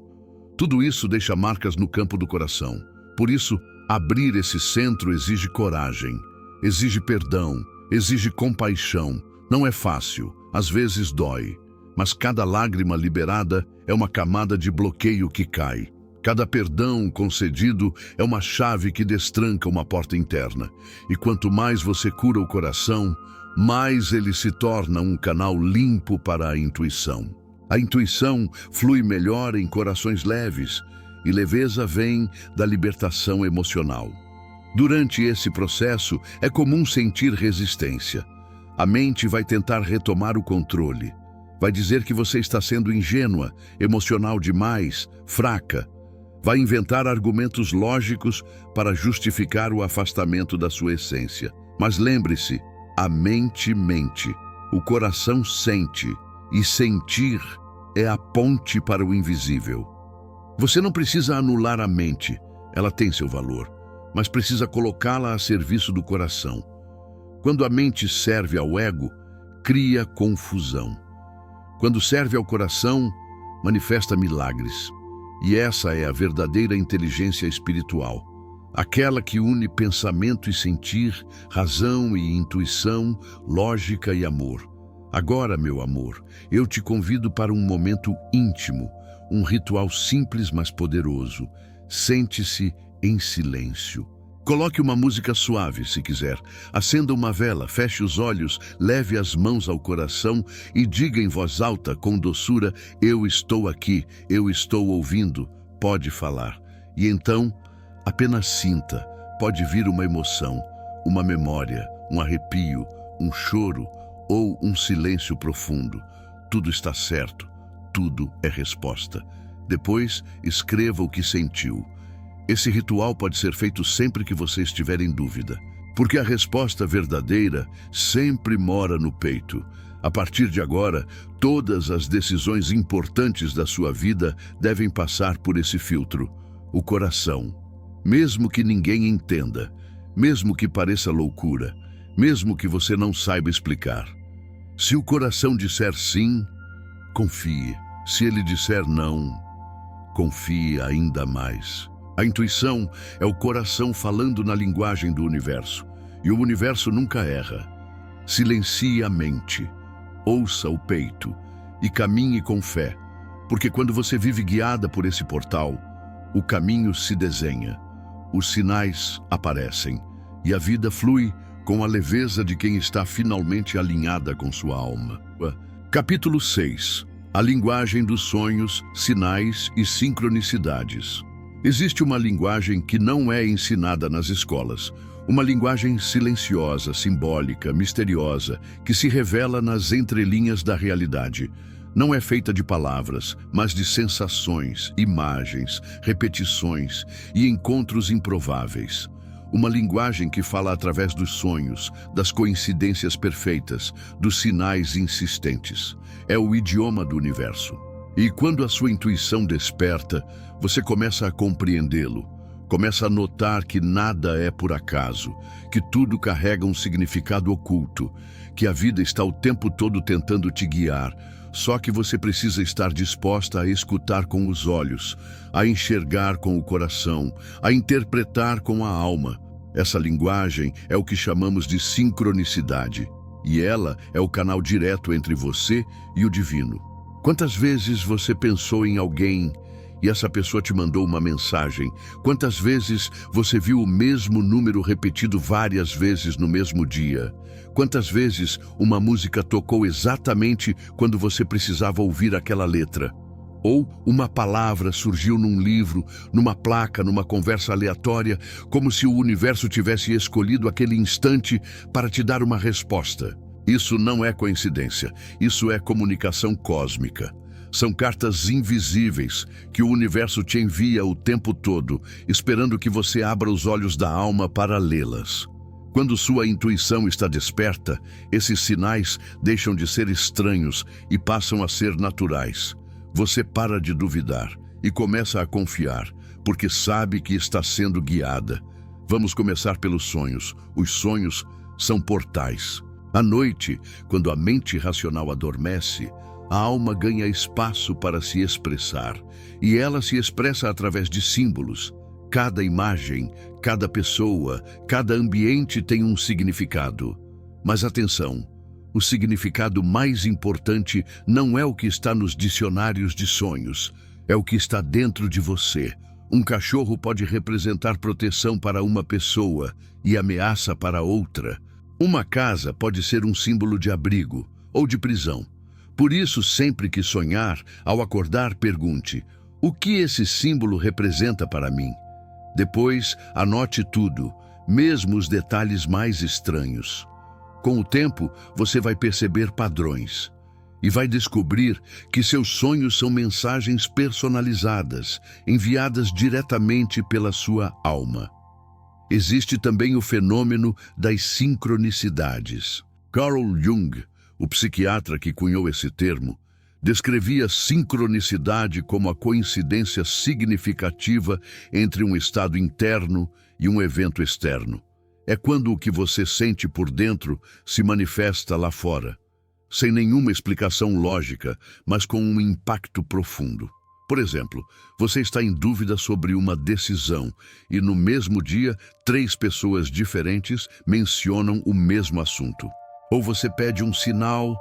Tudo isso deixa marcas no campo do coração. Por isso, abrir esse centro exige coragem, exige perdão, exige compaixão. Não é fácil, às vezes dói. Mas cada lágrima liberada é uma camada de bloqueio que cai. Cada perdão concedido é uma chave que destranca uma porta interna. E quanto mais você cura o coração, mais ele se torna um canal limpo para a intuição. A intuição flui melhor em corações leves, e leveza vem da libertação emocional. Durante esse processo, é comum sentir resistência. A mente vai tentar retomar o controle. Vai dizer que você está sendo ingênua, emocional demais, fraca. Vai inventar argumentos lógicos para justificar o afastamento da sua essência. Mas lembre-se, a mente mente, o coração sente, e sentir é a ponte para o invisível. Você não precisa anular a mente, ela tem seu valor, mas precisa colocá-la a serviço do coração. Quando a mente serve ao ego, cria confusão. Quando serve ao coração, manifesta milagres. E essa é a verdadeira inteligência espiritual. aquela que une pensamento e sentir, razão e intuição, lógica e amor. Agora, meu amor, eu te convido para um momento íntimo, um ritual simples mas poderoso. Sente-se em silêncio. Coloque uma música suave, se quiser. Acenda uma vela, feche os olhos, leve as mãos ao coração e diga em voz alta, com doçura: eu estou aqui, eu estou ouvindo, pode falar. E então, apenas sinta, pode vir uma emoção, uma memória, um arrepio, um choro ou um silêncio profundo. Tudo está certo, tudo é resposta. Depois, escreva o que sentiu. Esse ritual pode ser feito sempre que você estiver em dúvida, porque a resposta verdadeira sempre mora no peito. A partir de agora, todas as decisões importantes da sua vida devem passar por esse filtro, o coração. Mesmo que ninguém entenda, mesmo que pareça loucura, mesmo que você não saiba explicar. Se o coração disser sim, confie. Se ele disser não, confie ainda mais. A intuição é o coração falando na linguagem do universo, e o universo nunca erra. Silencie a mente, ouça o peito e caminhe com fé, porque quando você vive guiada por esse portal, o caminho se desenha, os sinais aparecem e a vida flui com a leveza de quem está finalmente alinhada com sua alma. Capítulo 6. A linguagem dos sonhos, sinais e sincronicidades. Existe uma linguagem que não é ensinada nas escolas, uma linguagem silenciosa, simbólica, misteriosa, que se revela nas entrelinhas da realidade. Não é feita de palavras, mas de sensações, imagens, repetições e encontros improváveis. Uma linguagem que fala através dos sonhos, das coincidências perfeitas, dos sinais insistentes. É o idioma do universo. E quando a sua intuição desperta, você começa a compreendê-lo. Começa a notar que nada é por acaso, que tudo carrega um significado oculto, que a vida está o tempo todo tentando te guiar, só que você precisa estar disposta a escutar com os olhos, a enxergar com o coração, a interpretar com a alma. Essa linguagem é o que chamamos de sincronicidade, e ela é o canal direto entre você e o divino. Quantas vezes você pensou em alguém e essa pessoa te mandou uma mensagem? Quantas vezes você viu o mesmo número repetido várias vezes no mesmo dia? Quantas vezes uma música tocou exatamente quando você precisava ouvir aquela letra? Ou uma palavra surgiu num livro, numa placa, numa conversa aleatória, como se o universo tivesse escolhido aquele instante para te dar uma resposta. Isso não é coincidência, isso é comunicação cósmica. São cartas invisíveis que o universo te envia o tempo todo, esperando que você abra os olhos da alma para lê-las. Quando sua intuição está desperta, esses sinais deixam de ser estranhos e passam a ser naturais. Você para de duvidar e começa a confiar, porque sabe que está sendo guiada. Vamos começar pelos sonhos. Os sonhos são portais. À noite, quando a mente racional adormece, a alma ganha espaço para se expressar, e ela se expressa através de símbolos. Cada imagem, cada pessoa, cada ambiente tem um significado. Mas atenção, o significado mais importante não é o que está nos dicionários de sonhos, é o que está dentro de você. Um cachorro pode representar proteção para uma pessoa e ameaça para outra. Uma casa pode ser um símbolo de abrigo ou de prisão. Por isso, sempre que sonhar, ao acordar, pergunte: o que esse símbolo representa para mim? Depois, anote tudo, mesmo os detalhes mais estranhos. Com o tempo, você vai perceber padrões e vai descobrir que seus sonhos são mensagens personalizadas, enviadas diretamente pela sua alma. Existe também o fenômeno das sincronicidades. Carl Jung, o psiquiatra que cunhou esse termo, descrevia sincronicidade como a coincidência significativa entre um estado interno e um evento externo. É quando o que você sente por dentro se manifesta lá fora, sem nenhuma explicação lógica, mas com um impacto profundo. Por exemplo, você está em dúvida sobre uma decisão e no mesmo dia 3 pessoas diferentes mencionam o mesmo assunto. Ou você pede um sinal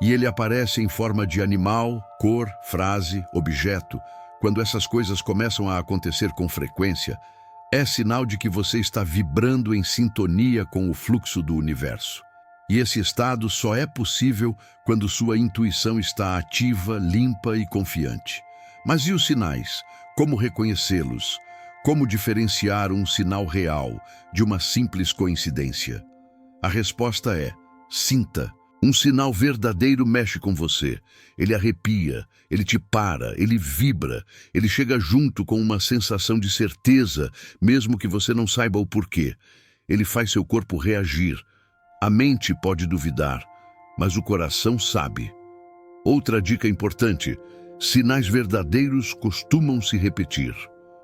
e ele aparece em forma de animal, cor, frase, objeto. Quando essas coisas começam a acontecer com frequência, é sinal de que você está vibrando em sintonia com o fluxo do universo. E esse estado só é possível quando sua intuição está ativa, limpa e confiante. Mas e os sinais? Como reconhecê-los? Como diferenciar um sinal real de uma simples coincidência? A resposta é: sinta. Um sinal verdadeiro mexe com você. Ele arrepia, ele te para, ele vibra, ele chega junto com uma sensação de certeza, mesmo que você não saiba o porquê. Ele faz seu corpo reagir. A mente pode duvidar, mas o coração sabe. Outra dica importante: sinais verdadeiros costumam se repetir.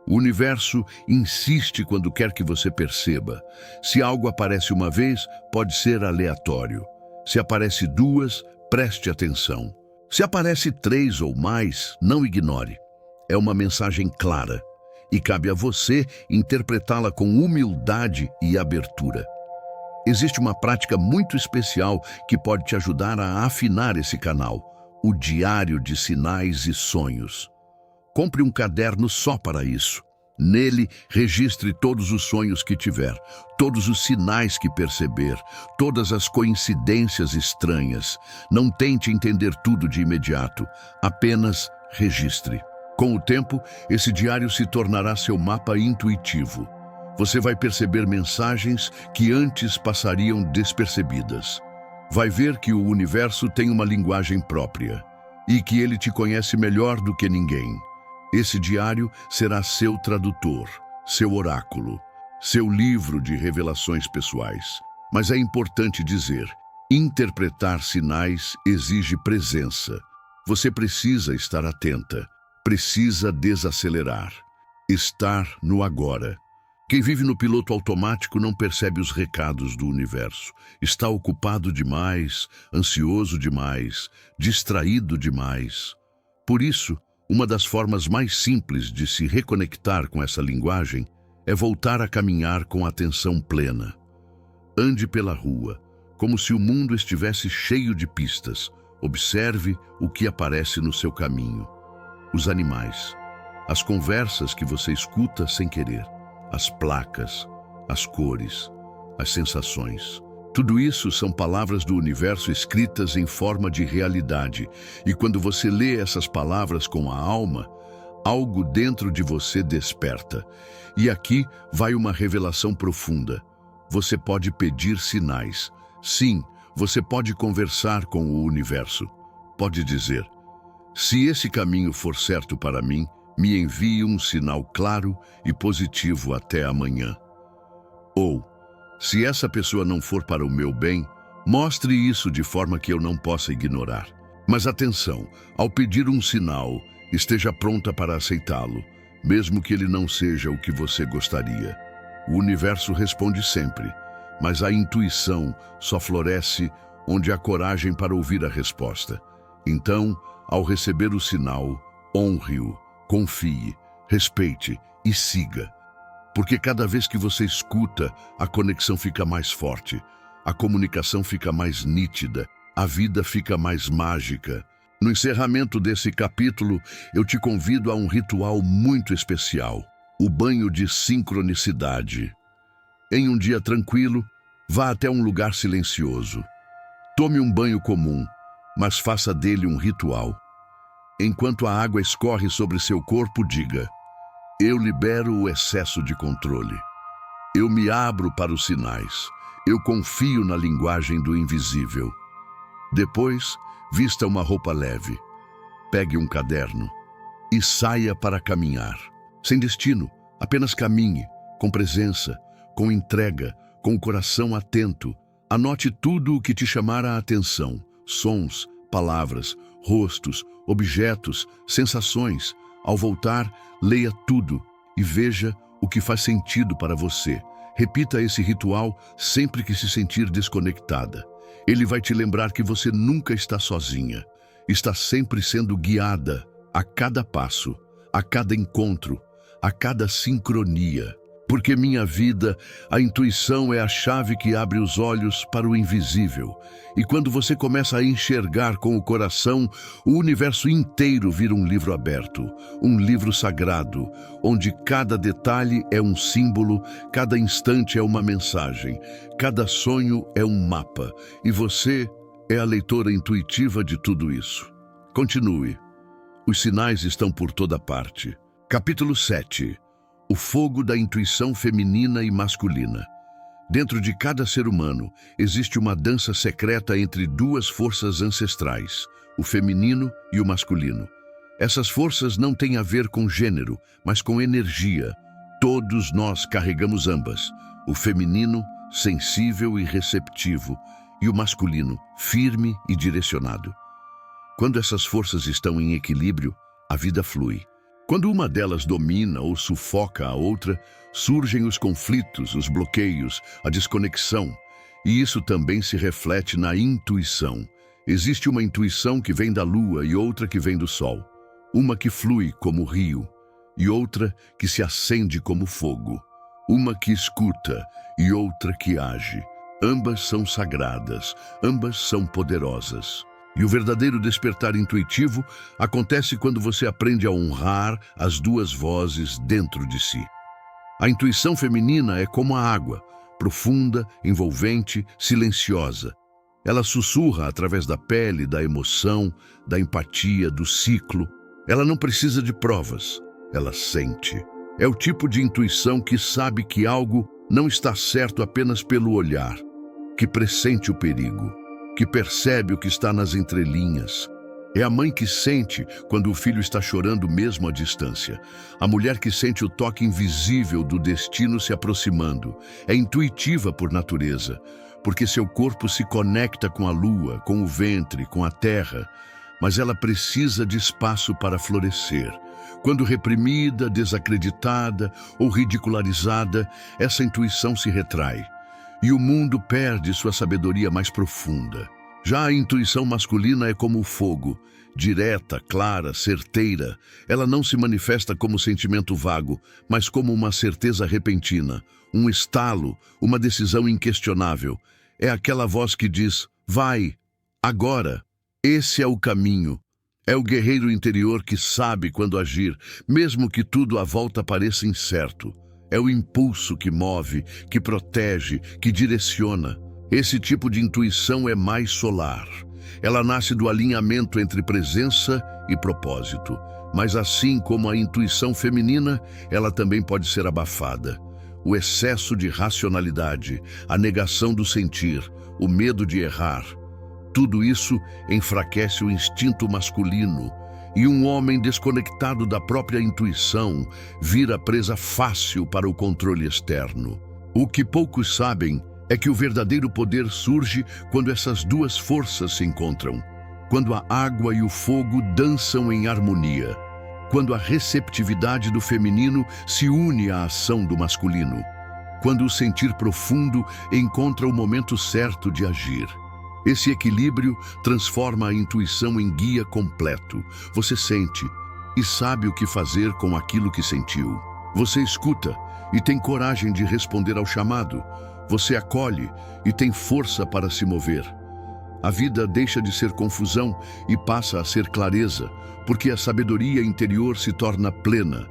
O universo insiste quando quer que você perceba. Se algo aparece uma vez, pode ser aleatório. Se aparece 2, preste atenção. Se aparece 3 ou mais, não ignore. É uma mensagem clara e cabe a você interpretá-la com humildade e abertura. Existe uma prática muito especial que pode te ajudar a afinar esse canal: o diário de sinais e sonhos. Compre um caderno só para isso. Nele, registre todos os sonhos que tiver, todos os sinais que perceber, todas as coincidências estranhas. Não tente entender tudo de imediato, apenas registre. Com o tempo, esse diário se tornará seu mapa intuitivo. Você vai perceber mensagens que antes passariam despercebidas. Vai ver que o universo tem uma linguagem própria e que ele te conhece melhor do que ninguém. Esse diário será seu tradutor, seu oráculo, seu livro de revelações pessoais. Mas é importante dizer: interpretar sinais exige presença. Você precisa estar atenta, precisa desacelerar, estar no agora. Quem vive no piloto automático não percebe os recados do universo. Está ocupado demais, ansioso demais, distraído demais. Por isso, uma das formas mais simples de se reconectar com essa linguagem é voltar a caminhar com atenção plena. Ande pela rua, como se o mundo estivesse cheio de pistas. Observe o que aparece no seu caminho. Os animais, as conversas que você escuta sem querer, as placas, as cores, as sensações. Tudo isso são palavras do universo escritas em forma de realidade. E quando você lê essas palavras com a alma, algo dentro de você desperta. E aqui vai uma revelação profunda. Você pode pedir sinais. Sim, você pode conversar com o universo. Pode dizer: se esse caminho for certo para mim, me envie um sinal claro e positivo até amanhã. Ou: se essa pessoa não for para o meu bem, mostre isso de forma que eu não possa ignorar. Mas atenção, ao pedir um sinal, esteja pronta para aceitá-lo, mesmo que ele não seja o que você gostaria. O universo responde sempre, mas a intuição só floresce onde há coragem para ouvir a resposta. Então, ao receber o sinal, honre-o, confie, respeite e siga. Porque cada vez que você escuta, a conexão fica mais forte, a comunicação fica mais nítida, a vida fica mais mágica. No encerramento desse capítulo, eu te convido a um ritual muito especial: o banho de sincronicidade. Em um dia tranquilo, vá até um lugar silencioso. Tome um banho comum, mas faça dele um ritual. Enquanto a água escorre sobre seu corpo, diga: eu libero o excesso de controle. Eu me abro para os sinais. Eu confio na linguagem do invisível. Depois, vista uma roupa leve. Pegue um caderno e saia para caminhar. Sem destino, apenas caminhe, com presença, com entrega, com o coração atento. Anote tudo o que te chamar a atenção: sons, palavras, rostos, objetos, sensações. Ao voltar, leia tudo e veja o que faz sentido para você. Repita esse ritual sempre que se sentir desconectada. Ele vai te lembrar que você nunca está sozinha. Está sempre sendo guiada, a cada passo, a cada encontro, a cada sincronia. Porque minha vida, a intuição é a chave que abre os olhos para o invisível. E quando você começa a enxergar com o coração, o universo inteiro vira um livro aberto, um livro sagrado, onde cada detalhe é um símbolo, cada instante é uma mensagem, cada sonho é um mapa, e você é a leitora intuitiva de tudo isso. Continue. Os sinais estão por toda parte. Capítulo 7. O fogo da intuição feminina e masculina. Dentro de cada ser humano, existe uma dança secreta entre duas forças ancestrais, o feminino e o masculino. Essas forças não têm a ver com gênero, mas com energia. Todos nós carregamos ambas, o feminino, sensível e receptivo, e o masculino, firme e direcionado. Quando essas forças estão em equilíbrio, a vida flui. Quando uma delas domina ou sufoca a outra, surgem os conflitos, os bloqueios, a desconexão. E isso também se reflete na intuição. Existe uma intuição que vem da lua e outra que vem do sol. Uma que flui como rio e outra que se acende como fogo. Uma que escuta e outra que age. Ambas são sagradas, ambas são poderosas. E o verdadeiro despertar intuitivo acontece quando você aprende a honrar as duas vozes dentro de si. A intuição feminina é como a água, profunda, envolvente, silenciosa. Ela sussurra através da pele, da emoção, da empatia, do ciclo. Ela não precisa de provas, ela sente. É o tipo de intuição que sabe que algo não está certo apenas pelo olhar, que pressente o perigo, que percebe o que está nas entrelinhas. É a mãe que sente quando o filho está chorando mesmo à distância. A mulher que sente o toque invisível do destino se aproximando. É intuitiva por natureza, porque seu corpo se conecta com a lua, com o ventre, com a terra. Mas ela precisa de espaço para florescer. Quando reprimida, desacreditada ou ridicularizada, essa intuição se retrai. E o mundo perde sua sabedoria mais profunda. Já a intuição masculina é como o fogo, direta, clara, certeira. Ela não se manifesta como sentimento vago, mas como uma certeza repentina, um estalo, uma decisão inquestionável. É aquela voz que diz, vai, agora, esse é o caminho. É o guerreiro interior que sabe quando agir, mesmo que tudo à volta pareça incerto. É o impulso que move, que protege, que direciona. Esse tipo de intuição é mais solar. Ela nasce do alinhamento entre presença e propósito. Mas assim como a intuição feminina, ela também pode ser abafada. O excesso de racionalidade, a negação do sentir, o medo de errar. Tudo isso enfraquece o instinto masculino. E um homem desconectado da própria intuição vira presa fácil para o controle externo. O que poucos sabem é que o verdadeiro poder surge quando essas duas forças se encontram. Quando a água e o fogo dançam em harmonia. Quando a receptividade do feminino se une à ação do masculino. Quando o sentir profundo encontra o momento certo de agir. Esse equilíbrio transforma a intuição em guia completo. Você sente e sabe o que fazer com aquilo que sentiu. Você escuta e tem coragem de responder ao chamado. Você acolhe e tem força para se mover. A vida deixa de ser confusão e passa a ser clareza, porque a sabedoria interior se torna plena,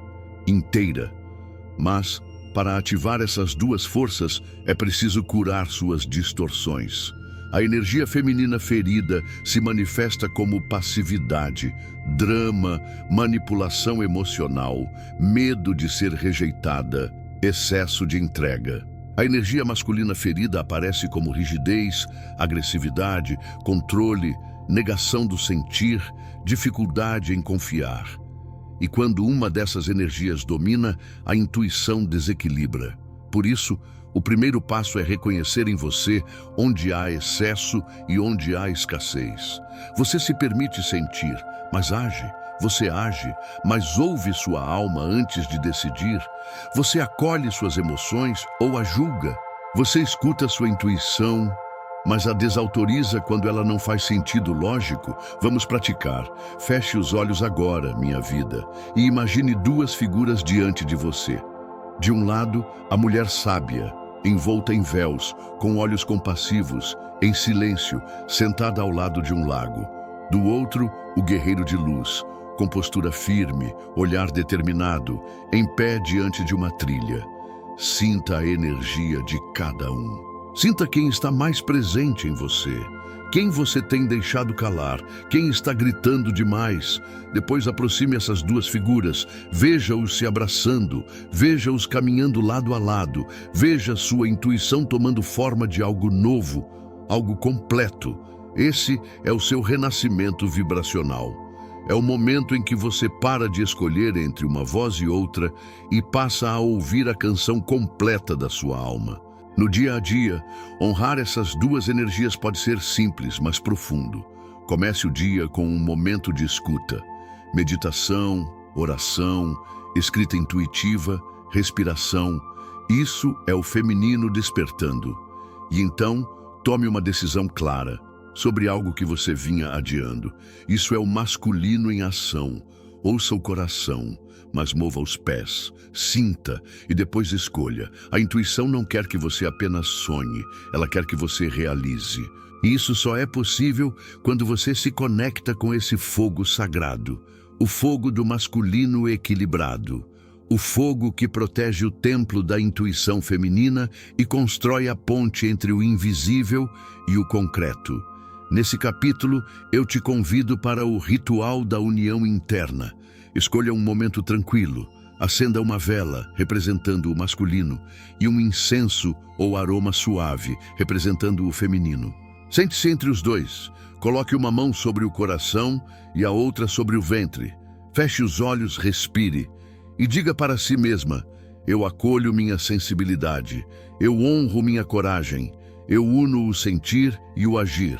inteira. Mas, para ativar essas duas forças, é preciso curar suas distorções. A energia feminina ferida se manifesta como passividade, drama, manipulação emocional, medo de ser rejeitada, excesso de entrega. A energia masculina ferida aparece como rigidez, agressividade, controle, negação do sentir, dificuldade em confiar. E quando uma dessas energias domina, a intuição desequilibra. Por isso, o primeiro passo é reconhecer em você onde há excesso e onde há escassez. Você se permite sentir, mas age. Você age, mas ouve sua alma antes de decidir. Você acolhe suas emoções ou a julga. Você escuta sua intuição mas a desautoriza quando ela não faz sentido lógico. Vamos praticar. Feche os olhos agora, minha vida, e imagine duas figuras diante de você. De um lado, a mulher sábia, envolta em véus, com olhos compassivos, em silêncio, sentada ao lado de um lago. Do outro, o guerreiro de luz, com postura firme, olhar determinado, em pé diante de uma trilha. Sinta a energia de cada um. Sinta quem está mais presente em você, quem você tem deixado calar, quem está gritando demais. Depois aproxime essas duas figuras, veja-os se abraçando, veja-os caminhando lado a lado, veja sua intuição tomando forma de algo novo, algo completo. Esse é o seu renascimento vibracional. É o momento em que você para de escolher entre uma voz e outra e passa a ouvir a canção completa da sua alma. No dia a dia, honrar essas duas energias pode ser simples, mas profundo. Comece o dia com um momento de escuta. Meditação, oração, escrita intuitiva, respiração. Isso é o feminino despertando. E então, tome uma decisão clara sobre algo que você vinha adiando. Isso é o masculino em ação. Ouça o coração, mas mova os pés, sinta e depois escolha. A intuição não quer que você apenas sonhe, ela quer que você realize. E isso só é possível quando você se conecta com esse fogo sagrado, o fogo do masculino equilibrado, o fogo que protege o templo da intuição feminina e constrói a ponte entre o invisível e o concreto. Nesse capítulo, eu te convido para o ritual da união interna. Escolha um momento tranquilo, acenda uma vela, representando o masculino, e um incenso ou aroma suave, representando o feminino. Sente-se entre os dois, coloque uma mão sobre o coração e a outra sobre o ventre. Feche os olhos, respire e diga para si mesma: eu acolho minha sensibilidade, eu honro minha coragem, eu uno o sentir e o agir.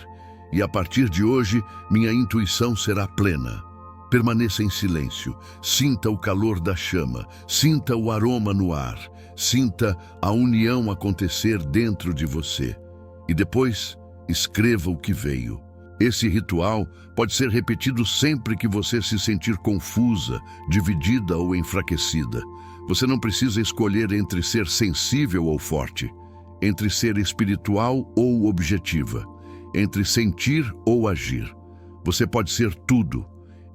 E a partir de hoje, minha intuição será plena. Permaneça em silêncio, sinta o calor da chama, sinta o aroma no ar, sinta a união acontecer dentro de você. E depois, escreva o que veio. Esse ritual pode ser repetido sempre que você se sentir confusa, dividida ou enfraquecida. Você não precisa escolher entre ser sensível ou forte, entre ser espiritual ou objetiva, entre sentir ou agir. Você pode ser tudo,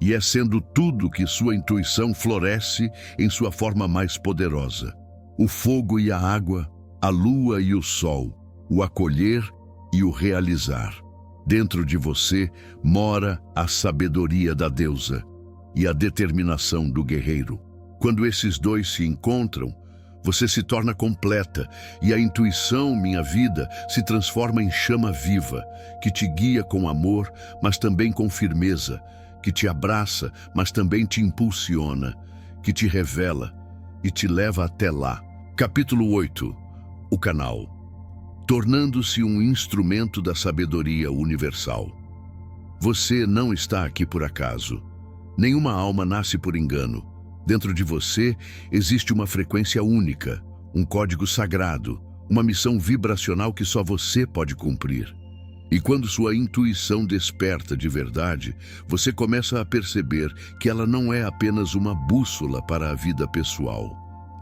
e é sendo tudo que sua intuição floresce em sua forma mais poderosa. O fogo e a água, a lua e o sol, o acolher e o realizar. Dentro de você mora a sabedoria da deusa e a determinação do guerreiro. Quando esses dois se encontram, você se torna completa e a intuição, minha vida, se transforma em chama viva, que te guia com amor, mas também com firmeza, que te abraça, mas também te impulsiona, que te revela e te leva até lá. Capítulo 8. O canal. Tornando-se um instrumento da sabedoria universal. Você não está aqui por acaso. Nenhuma alma nasce por engano. Dentro de você existe uma frequência única, um código sagrado, uma missão vibracional que só você pode cumprir. E quando sua intuição desperta de verdade, você começa a perceber que ela não é apenas uma bússola para a vida pessoal.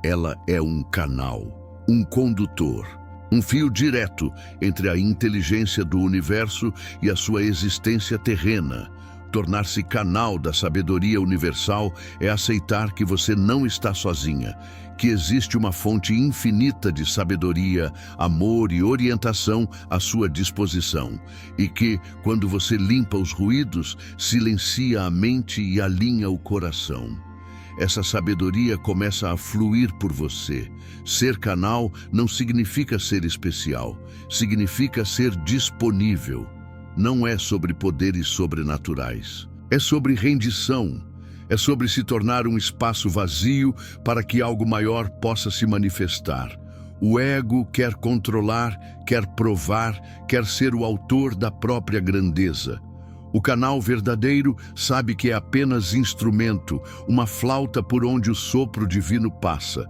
Ela é um canal, um condutor, um fio direto entre a inteligência do universo e a sua existência terrena. Tornar-se canal da sabedoria universal é aceitar que você não está sozinha, que existe uma fonte infinita de sabedoria, amor e orientação à sua disposição, e que, quando você limpa os ruídos, silencia a mente e alinha o coração. Essa sabedoria começa a fluir por você. Ser canal não significa ser especial, significa ser disponível. Não é sobre poderes sobrenaturais. É sobre rendição. É sobre se tornar um espaço vazio para que algo maior possa se manifestar. O ego quer controlar, quer provar, quer ser o autor da própria grandeza. O canal verdadeiro sabe que é apenas instrumento, uma flauta por onde o sopro divino passa,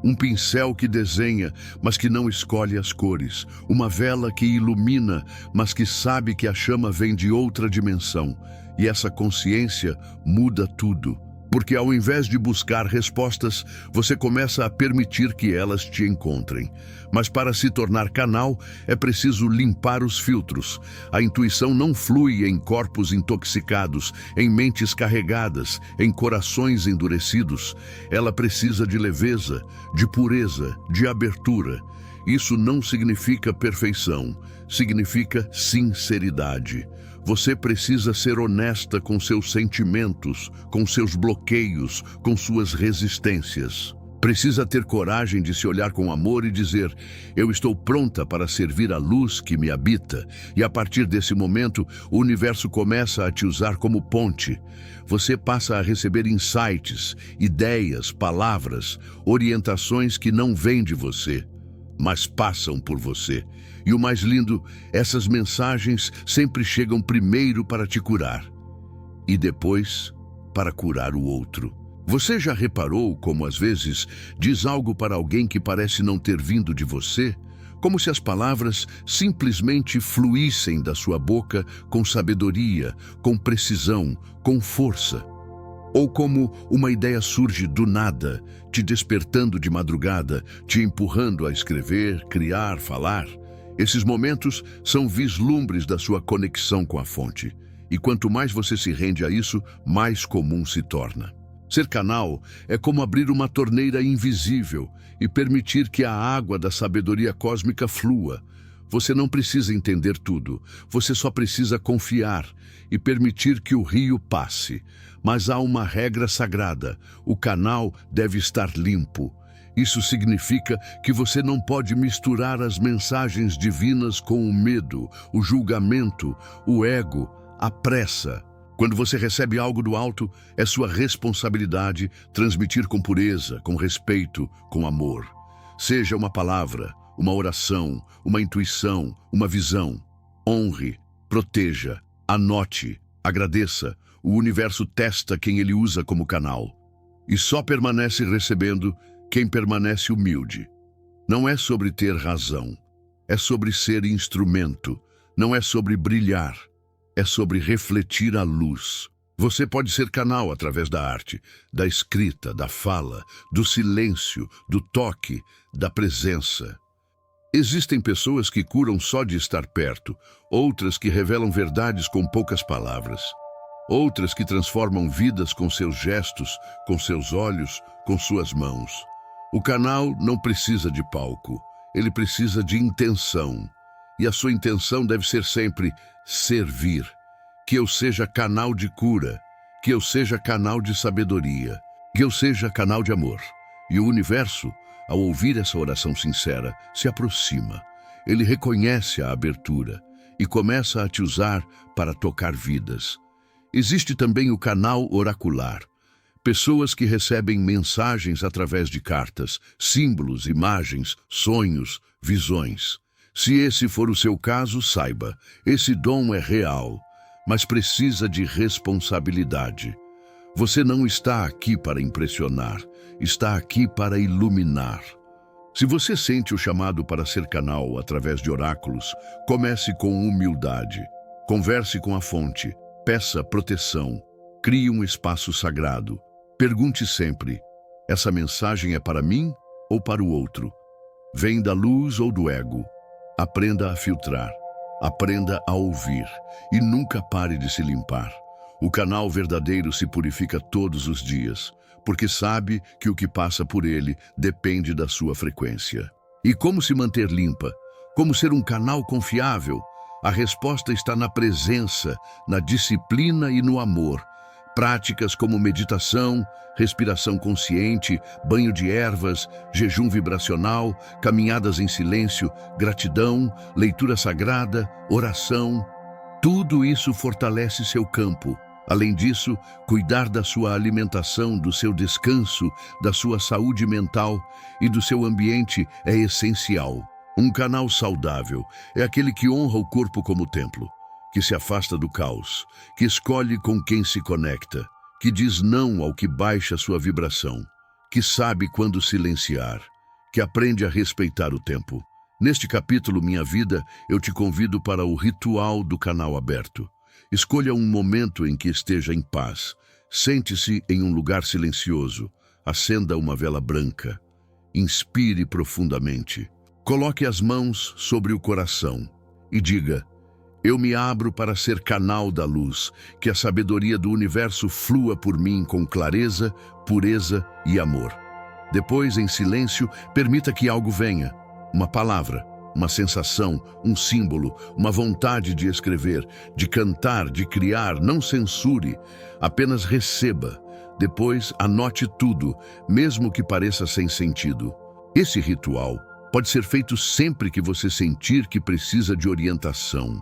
um pincel que desenha, mas que não escolhe as cores, uma vela que ilumina, mas que sabe que a chama vem de outra dimensão. E essa consciência muda tudo. Porque ao invés de buscar respostas, você começa a permitir que elas te encontrem. Mas para se tornar canal, é preciso limpar os filtros. A intuição não flui em corpos intoxicados, em mentes carregadas, em corações endurecidos. Ela precisa de leveza, de pureza, de abertura. Isso não significa perfeição, significa sinceridade. Você precisa ser honesta com seus sentimentos, com seus bloqueios, com suas resistências. Precisa ter coragem de se olhar com amor e dizer: eu estou pronta para servir a luz que me habita. E a partir desse momento, o universo começa a te usar como ponte. Você passa a receber insights, ideias, palavras, orientações que não vêm de você, mas passam por você. E o mais lindo, essas mensagens sempre chegam primeiro para te curar e depois para curar o outro. Você já reparou como às vezes diz algo para alguém que parece não ter vindo de você? Como se as palavras simplesmente fluíssem da sua boca com sabedoria, com precisão, com força. Ou como uma ideia surge do nada, te despertando de madrugada, te empurrando a escrever, criar, falar. Esses momentos são vislumbres da sua conexão com a fonte. E quanto mais você se rende a isso, mais comum se torna. Ser canal é como abrir uma torneira invisível e permitir que a água da sabedoria cósmica flua. Você não precisa entender tudo, você só precisa confiar e permitir que o rio passe. Mas há uma regra sagrada: o canal deve estar limpo. Isso significa que você não pode misturar as mensagens divinas com o medo, o julgamento, o ego, a pressa. Quando você recebe algo do alto, é sua responsabilidade transmitir com pureza, com respeito, com amor. Seja uma palavra, uma oração, uma intuição, uma visão. Honre, proteja, anote, agradeça. O universo testa quem ele usa como canal. E só permanece recebendo quem permanece humilde. Não é sobre ter razão, é sobre ser instrumento. Não é sobre brilhar, é sobre refletir a luz. Você pode ser canal através da arte, da escrita, da fala, do silêncio, do toque, da presença. Existem pessoas que curam só de estar perto, outras que revelam verdades com poucas palavras, outras que transformam vidas com seus gestos, com seus olhos, com suas mãos. O canal não precisa de palco, ele precisa de intenção. E a sua intenção deve ser sempre servir. Que eu seja canal de cura, que eu seja canal de sabedoria, que eu seja canal de amor. E o universo, ao ouvir essa oração sincera, se aproxima. Ele reconhece a abertura e começa a te usar para tocar vidas. Existe também o canal oracular. Pessoas que recebem mensagens através de cartas, símbolos, imagens, sonhos, visões. Se esse for o seu caso, saiba, esse dom é real, mas precisa de responsabilidade. Você não está aqui para impressionar, está aqui para iluminar. Se você sente o chamado para ser canal através de oráculos, comece com humildade. Converse com a fonte, peça proteção, crie um espaço sagrado. Pergunte sempre: essa mensagem é para mim ou para o outro? Vem da luz ou do ego? Aprenda a filtrar, aprenda a ouvir e nunca pare de se limpar. O canal verdadeiro se purifica todos os dias, porque sabe que o que passa por ele depende da sua frequência. E como se manter limpa? Como ser um canal confiável? A resposta está na presença, na disciplina e no amor. Práticas como meditação, respiração consciente, banho de ervas, jejum vibracional, caminhadas em silêncio, gratidão, leitura sagrada, oração. Tudo isso fortalece seu campo. Além disso, cuidar da sua alimentação, do seu descanso, da sua saúde mental e do seu ambiente é essencial. Um canal saudável é aquele que honra o corpo como templo, que se afasta do caos, que escolhe com quem se conecta, que diz não ao que baixa sua vibração, que sabe quando silenciar que aprende a respeitar o tempo. Neste capítulo Minha Vida, eu te convido para o ritual do canal aberto. Escolha um momento em que esteja em paz. Sente-se em um lugar silencioso. Acenda uma vela branca. Inspire profundamente. Coloque as mãos sobre o coração e diga: eu me abro para ser canal da luz, que a sabedoria do universo flua por mim com clareza, pureza e amor. Depois, em silêncio, permita que algo venha. Uma palavra, uma sensação, um símbolo, uma vontade de escrever, de cantar, de criar. Não censure, apenas receba. Depois, anote tudo, mesmo que pareça sem sentido. Esse ritual pode ser feito sempre que você sentir que precisa de orientação,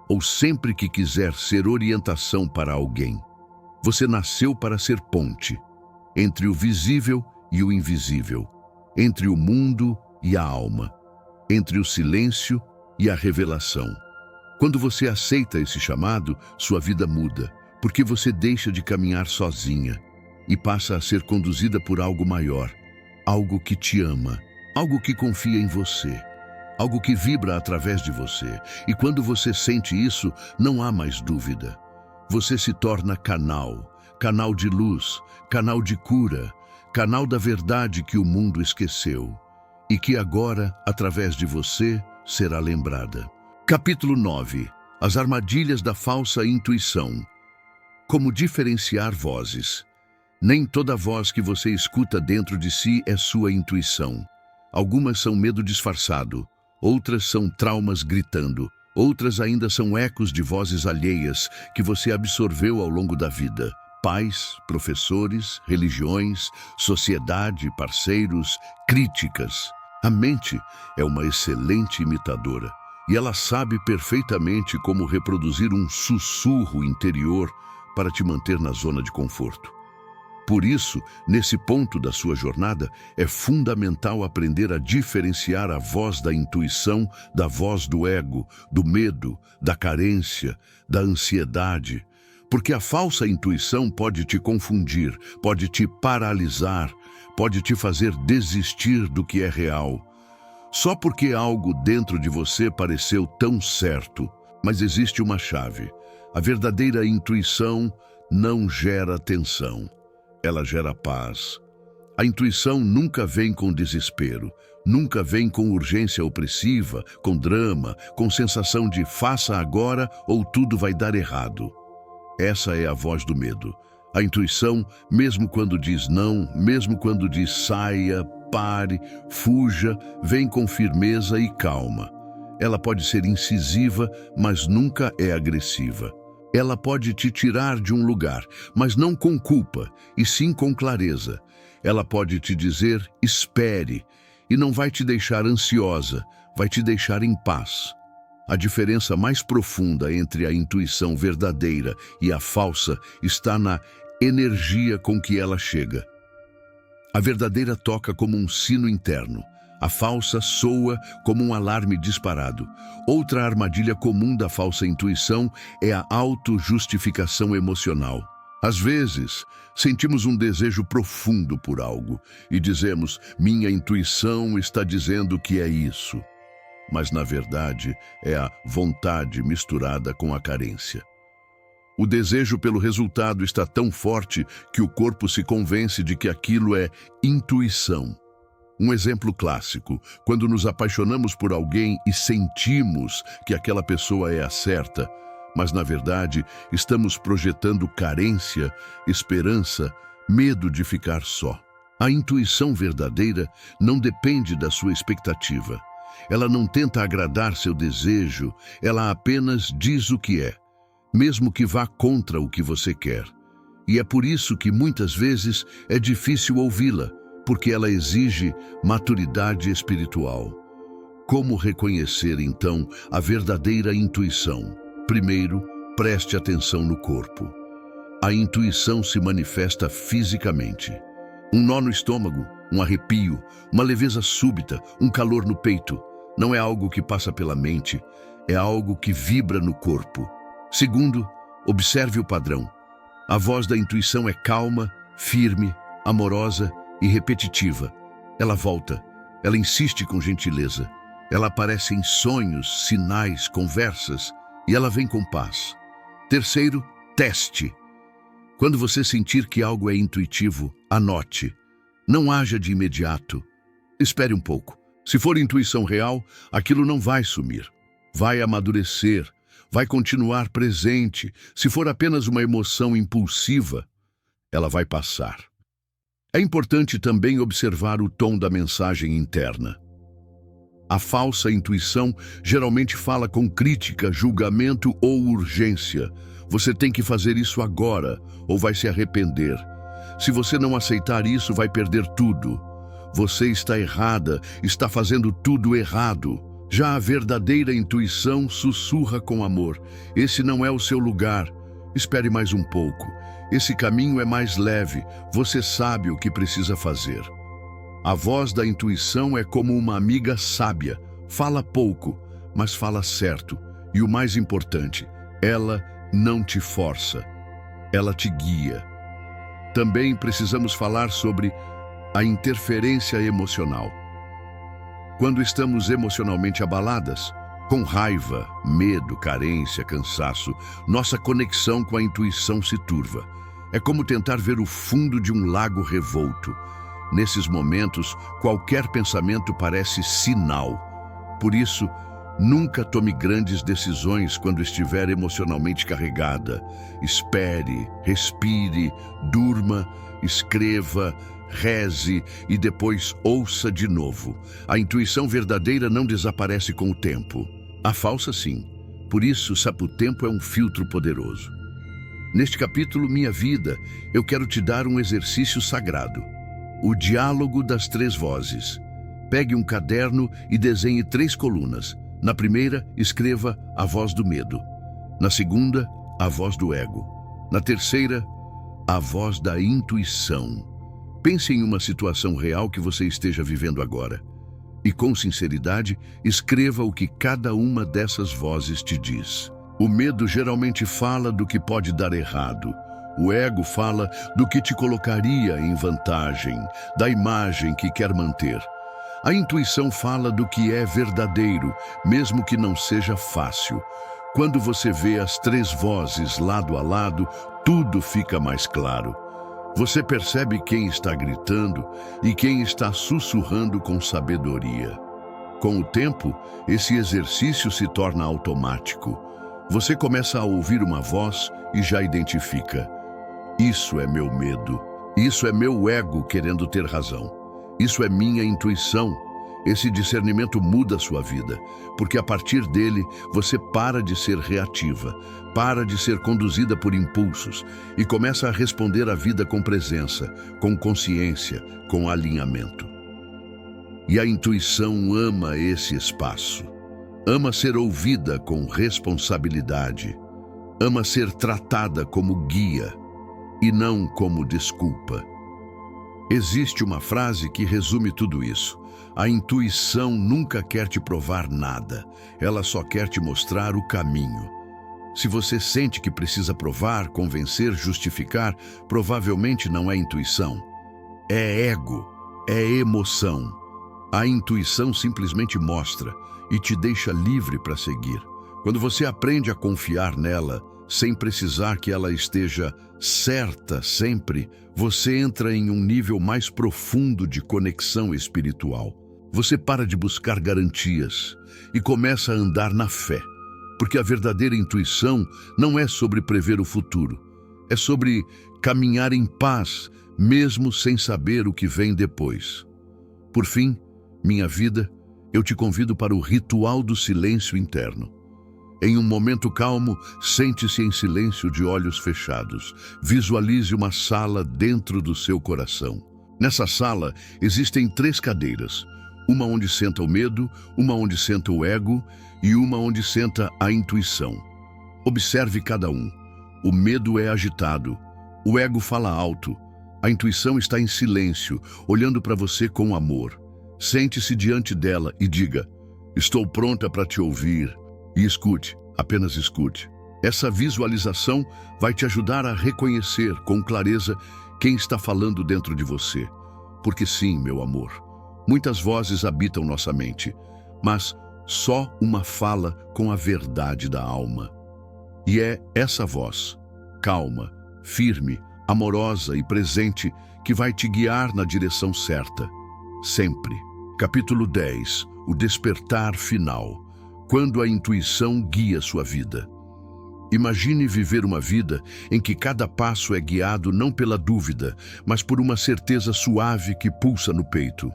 ou sempre que quiser ser orientação para alguém. Você nasceu para ser ponte entre o visível e o invisível, entre o mundo e a alma, entre o silêncio e a revelação. Quando você aceita esse chamado, sua vida muda, porque você deixa de caminhar sozinha e passa a ser conduzida por algo maior, algo que te ama, algo que confia em você, algo que vibra através de você. E quando você sente isso, não há mais dúvida. Você se torna canal, canal de luz, canal de cura, canal da verdade que o mundo esqueceu e que agora, através de você, será lembrada. Capítulo 9. As armadilhas da falsa intuição. Como diferenciar vozes. Nem toda voz que você escuta dentro de si é sua intuição. Algumas são medo disfarçado, outras são traumas gritando, outras ainda são ecos de vozes alheias que você absorveu ao longo da vida. Pais, professores, religiões, sociedade, parceiros, críticas. A mente é uma excelente imitadora e ela sabe perfeitamente como reproduzir um sussurro interior para te manter na zona de conforto. Por isso, nesse ponto da sua jornada, é fundamental aprender a diferenciar a voz da intuição da voz do ego, do medo, da carência, da ansiedade. Porque a falsa intuição pode te confundir, pode te paralisar, pode te fazer desistir do que é real. Só porque algo dentro de você pareceu tão certo, mas existe uma chave. A verdadeira intuição não gera tensão. Ela gera paz. A intuição nunca vem com desespero, nunca vem com urgência opressiva, com drama, com sensação de faça agora ou tudo vai dar errado. Essa é a voz do medo. A intuição, mesmo quando diz não, mesmo quando diz saia, pare, fuja, vem com firmeza e calma. Ela pode ser incisiva, mas nunca é agressiva. Ela pode te tirar de um lugar, mas não com culpa, e sim com clareza. Ela pode te dizer, espere, e não vai te deixar ansiosa, vai te deixar em paz. A diferença mais profunda entre a intuição verdadeira e a falsa está na energia com que ela chega. A verdadeira toca como um sino interno. A falsa soa como um alarme disparado. Outra armadilha comum da falsa intuição é a autojustificação emocional. Às vezes, sentimos um desejo profundo por algo e dizemos, minha intuição está dizendo que é isso. Mas, na verdade, é a vontade misturada com a carência. O desejo pelo resultado está tão forte que o corpo se convence de que aquilo é intuição. Um exemplo clássico, quando nos apaixonamos por alguém e sentimos que aquela pessoa é a certa, mas na verdade estamos projetando carência, esperança, medo de ficar só. A intuição verdadeira não depende da sua expectativa. Ela não tenta agradar seu desejo, ela apenas diz o que é, mesmo que vá contra o que você quer. E é por isso que muitas vezes é difícil ouvi-la, porque ela exige maturidade espiritual. Como reconhecer, então, a verdadeira intuição? Primeiro, preste atenção no corpo. A intuição se manifesta fisicamente. Um nó no estômago, um arrepio, uma leveza súbita, um calor no peito. Não é algo que passa pela mente, é algo que vibra no corpo. Segundo, observe o padrão. A voz da intuição é calma, firme, amorosa e repetitiva. Ela volta, Ela insiste com gentileza. Ela aparece em sonhos, sinais, conversas, e ela vem com paz. Terceiro, teste. Quando você sentir que algo é intuitivo, anote. Não haja de imediato. Espere um pouco. Se for intuição real, aquilo não vai sumir. Vai amadurecer, vai continuar presente. Se for apenas uma emoção impulsiva, ela vai passar. É importante também observar o tom da mensagem interna. A falsa intuição geralmente fala com crítica, julgamento ou urgência. Você tem que fazer isso agora, ou vai se arrepender. Se você não aceitar isso, vai perder tudo. Você está errada, está fazendo tudo errado. Já a verdadeira intuição sussurra com amor. Esse não é o seu lugar. Espere mais um pouco. Esse caminho é mais leve. Você sabe o que precisa fazer. A voz da intuição é como uma amiga sábia. Fala pouco, mas fala certo. E o mais importante, ela não te força. Ela te guia. Também precisamos falar sobre a interferência emocional. Quando estamos emocionalmente abaladas, com raiva, medo, carência, cansaço, nossa conexão com a intuição se turva. É como tentar ver o fundo de um lago revolto. Nesses momentos, qualquer pensamento parece sinal. Por isso, nunca tome grandes decisões quando estiver emocionalmente carregada. Espere, respire, durma, escreva, reze e depois ouça de novo. A intuição verdadeira não desaparece com o tempo. A falsa, sim. Por isso, Sapo-Tempo é um filtro poderoso. Neste capítulo, Minha Vida, eu quero te dar um exercício sagrado. O diálogo das 3 vozes. Pegue um caderno e desenhe 3 colunas. Na primeira, escreva a voz do medo. Na segunda, a voz do ego. Na terceira, a voz da intuição. Pense em uma situação real que você esteja vivendo agora. E com sinceridade, escreva o que cada uma dessas vozes te diz. O medo geralmente fala do que pode dar errado. O ego fala do que te colocaria em vantagem, da imagem que quer manter. A intuição fala do que é verdadeiro, mesmo que não seja fácil. Quando você vê as 3 vozes lado a lado, tudo fica mais claro. Você percebe quem está gritando e quem está sussurrando com sabedoria. Com o tempo, esse exercício se torna automático. Você começa a ouvir uma voz e já identifica. Isso é meu medo. Isso é meu ego querendo ter razão. Isso é minha intuição. Esse discernimento muda a sua vida, porque a partir dele você para de ser reativa, para de ser conduzida por impulsos e começa a responder à vida com presença, com consciência, com alinhamento. E a intuição ama esse espaço. Ama ser ouvida com responsabilidade. Ama ser tratada como guia e não como desculpa. Existe uma frase que resume tudo isso. A intuição nunca quer te provar nada. Ela só quer te mostrar o caminho. Se você sente que precisa provar, convencer, justificar, provavelmente não é intuição. É ego, é emoção. A intuição simplesmente mostra e te deixa livre para seguir. Quando você aprende a confiar nela, sem precisar que ela esteja certa sempre, você entra em um nível mais profundo de conexão espiritual. Você para de buscar garantias e começa a andar na fé, porque a verdadeira intuição não é sobre prever o futuro, é sobre caminhar em paz, mesmo sem saber o que vem depois. Por fim, minha vida, eu te convido para o ritual do silêncio interno. Em um momento calmo, sente-se em silêncio de olhos fechados. Visualize uma sala dentro do seu coração. Nessa sala, existem 3 cadeiras. Uma onde senta o medo, uma onde senta o ego e uma onde senta a intuição. Observe cada um. O medo é agitado. O ego fala alto. A intuição está em silêncio, olhando para você com amor. Sente-se diante dela e diga: estou pronta para te ouvir. E escute, apenas escute. Essa visualização vai te ajudar a reconhecer com clareza quem está falando dentro de você. Porque sim, meu amor, Muitas vozes habitam nossa mente, mas só uma fala com a verdade da alma. E é essa voz, calma, firme, amorosa e presente, que vai te guiar na direção certa, sempre. Capítulo 10. O despertar final. Quando a intuição guia sua vida. Imagine viver uma vida em que cada passo é guiado não pela dúvida, mas por uma certeza suave que pulsa no peito.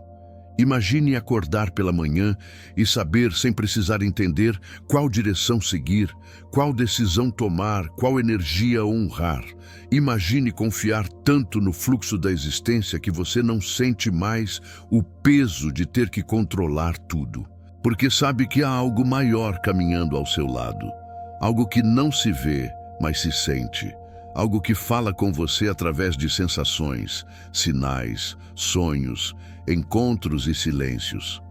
Imagine acordar pela manhã e saber, sem precisar entender, qual direção seguir, qual decisão tomar, qual energia honrar. Imagine confiar tanto no fluxo da existência que você não sente mais o peso de ter que controlar tudo. Porque sabe que há algo maior caminhando ao seu lado. Algo que não se vê, mas se sente. Algo que fala com você através de sensações, sinais, sonhos, encontros e silêncios.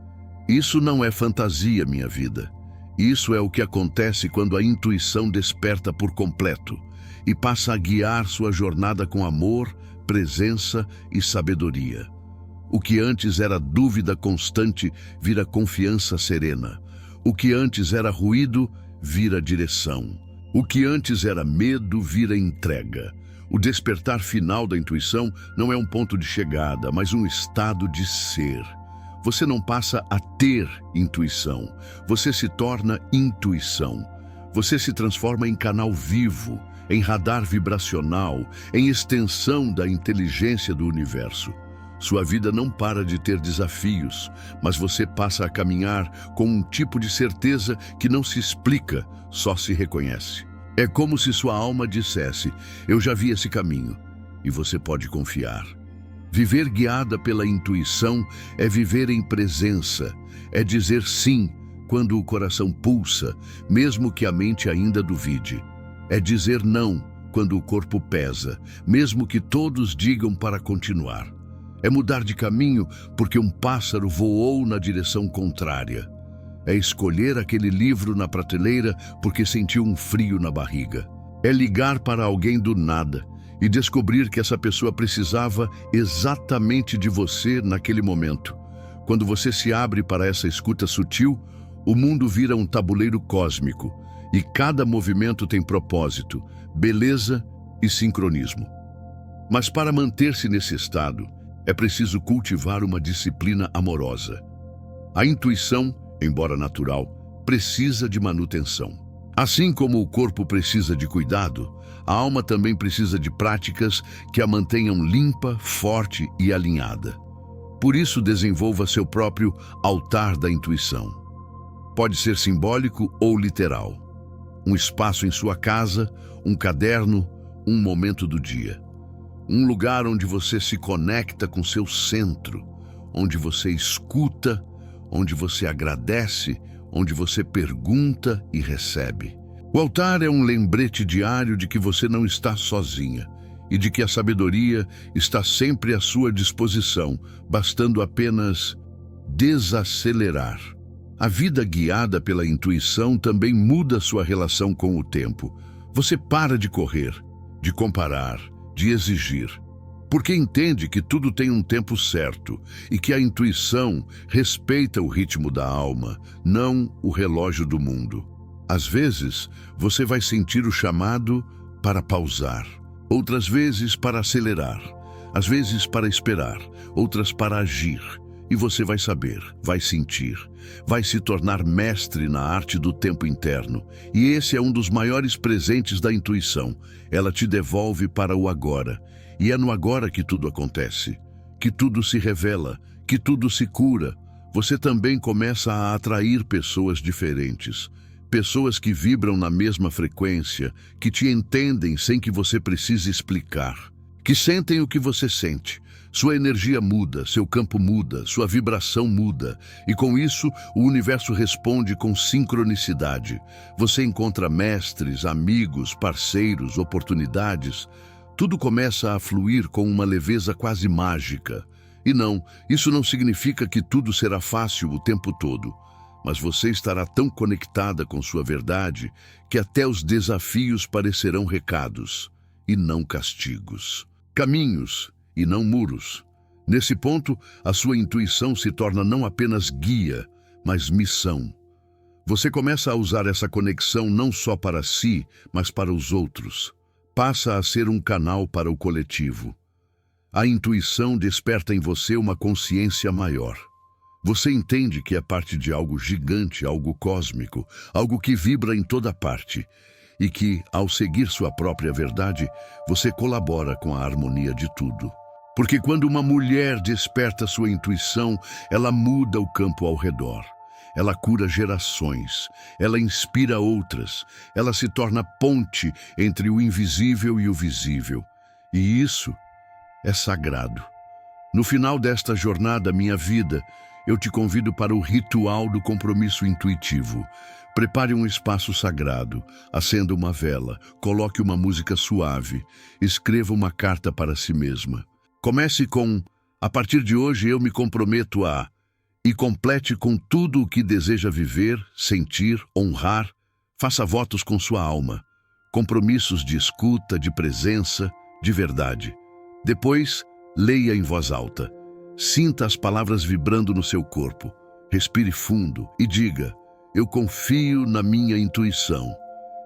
Isso não é fantasia, minha vida. Isso é o que acontece quando a intuição desperta por completo e passa a guiar sua jornada com amor, presença e sabedoria. O que antes era dúvida constante vira confiança serena. O que antes era ruído vira direção. O que antes era medo vira entrega. O despertar final da intuição não é um ponto de chegada, mas um estado de ser. Você não passa a ter intuição, você se torna intuição. Você se transforma em canal vivo, em radar vibracional, em extensão da inteligência do universo. Sua vida não para de ter desafios, mas você passa a caminhar com um tipo de certeza que não se explica, só se reconhece. É como se sua alma dissesse: eu já vi esse caminho, e você pode confiar. Viver guiada pela intuição é viver em presença, é dizer sim quando o coração pulsa, mesmo que a mente ainda duvide. É dizer não quando o corpo pesa, mesmo que todos digam para continuar. É mudar de caminho porque um pássaro voou na direção contrária. É escolher aquele livro na prateleira porque sentiu um frio na barriga. É ligar para alguém do nada e descobrir que essa pessoa precisava exatamente de você naquele momento. Quando você se abre para essa escuta sutil, o mundo vira um tabuleiro cósmico e cada movimento tem propósito, beleza e sincronismo. Mas para manter-se nesse estado, é preciso cultivar uma disciplina amorosa. A intuição, embora natural, precisa de manutenção. Assim como o corpo precisa de cuidado, a alma também precisa de práticas que a mantenham limpa, forte e alinhada. Por isso, desenvolva seu próprio altar da intuição. Pode ser simbólico ou literal. Um espaço em sua casa, um caderno, um momento do dia. Um lugar onde você se conecta com seu centro, onde você escuta, onde você agradece, onde você pergunta e recebe. O altar é um lembrete diário de que você não está sozinha e de que a sabedoria está sempre à sua disposição, bastando apenas desacelerar. A vida guiada pela intuição também muda sua relação com o tempo. Você para de correr, de comparar, de exigir, porque entende que tudo tem um tempo certo e que a intuição respeita o ritmo da alma, não o relógio do mundo. Às vezes, você vai sentir o chamado para pausar, outras vezes para acelerar, às vezes para esperar, outras para agir. E você vai saber, vai sentir, vai se tornar mestre na arte do tempo interno. E esse é um dos maiores presentes da intuição. Ela te devolve para o agora. E é no agora que tudo acontece, que tudo se revela, que tudo se cura. Você também começa a atrair pessoas diferentes. Pessoas que vibram na mesma frequência, que te entendem sem que você precise explicar, que sentem o que você sente. Sua energia muda, seu campo muda, sua vibração muda, e com isso o universo responde com sincronicidade. Você encontra mestres, amigos, parceiros, oportunidades. Tudo começa a fluir com uma leveza quase mágica. E não, isso não significa que tudo será fácil o tempo todo. Mas você estará tão conectada com sua verdade que até os desafios parecerão recados, e não castigos. Caminhos, e não muros. Nesse ponto, a sua intuição se torna não apenas guia, mas missão. Você começa a usar essa conexão não só para si, mas para os outros. Passa a ser um canal para o coletivo. A intuição desperta em você uma consciência maior. Você entende que é parte de algo gigante, algo cósmico, algo que vibra em toda parte, e que, ao seguir sua própria verdade, você colabora com a harmonia de tudo. Porque quando uma mulher desperta sua intuição, ela muda o campo ao redor. Ela cura gerações, ela inspira outras, ela se torna ponte entre o invisível e o visível. E isso é sagrado. No final desta jornada, minha vida, eu te convido para o ritual do compromisso intuitivo. Prepare um espaço sagrado, acenda uma vela, coloque uma música suave, escreva uma carta para si mesma. Comece com: a partir de hoje eu me comprometo a... E complete com tudo o que deseja viver, sentir, honrar. Faça votos com sua alma. Compromissos de escuta, de presença, de verdade. Depois, leia em voz alta. Sinta as palavras vibrando no seu corpo. Respire fundo e diga: eu confio na minha intuição.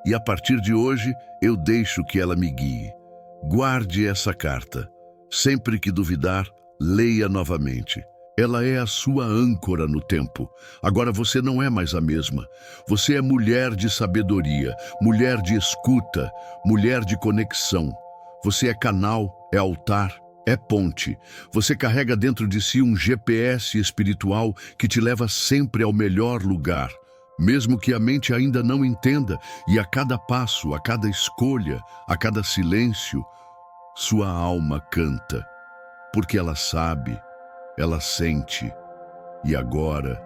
E a partir de hoje, eu deixo que ela me guie. Guarde essa carta. Sempre que duvidar, leia novamente. Ela é a sua âncora no tempo. Agora você não é mais a mesma. Você é mulher de sabedoria, mulher de escuta, mulher de conexão. Você é canal, é altar, é ponte. Você carrega dentro de si um GPS espiritual que te leva sempre ao melhor lugar, mesmo que a mente ainda não entenda, e a cada passo, a cada escolha, a cada silêncio, sua alma canta, porque ela sabe, ela sente, e agora,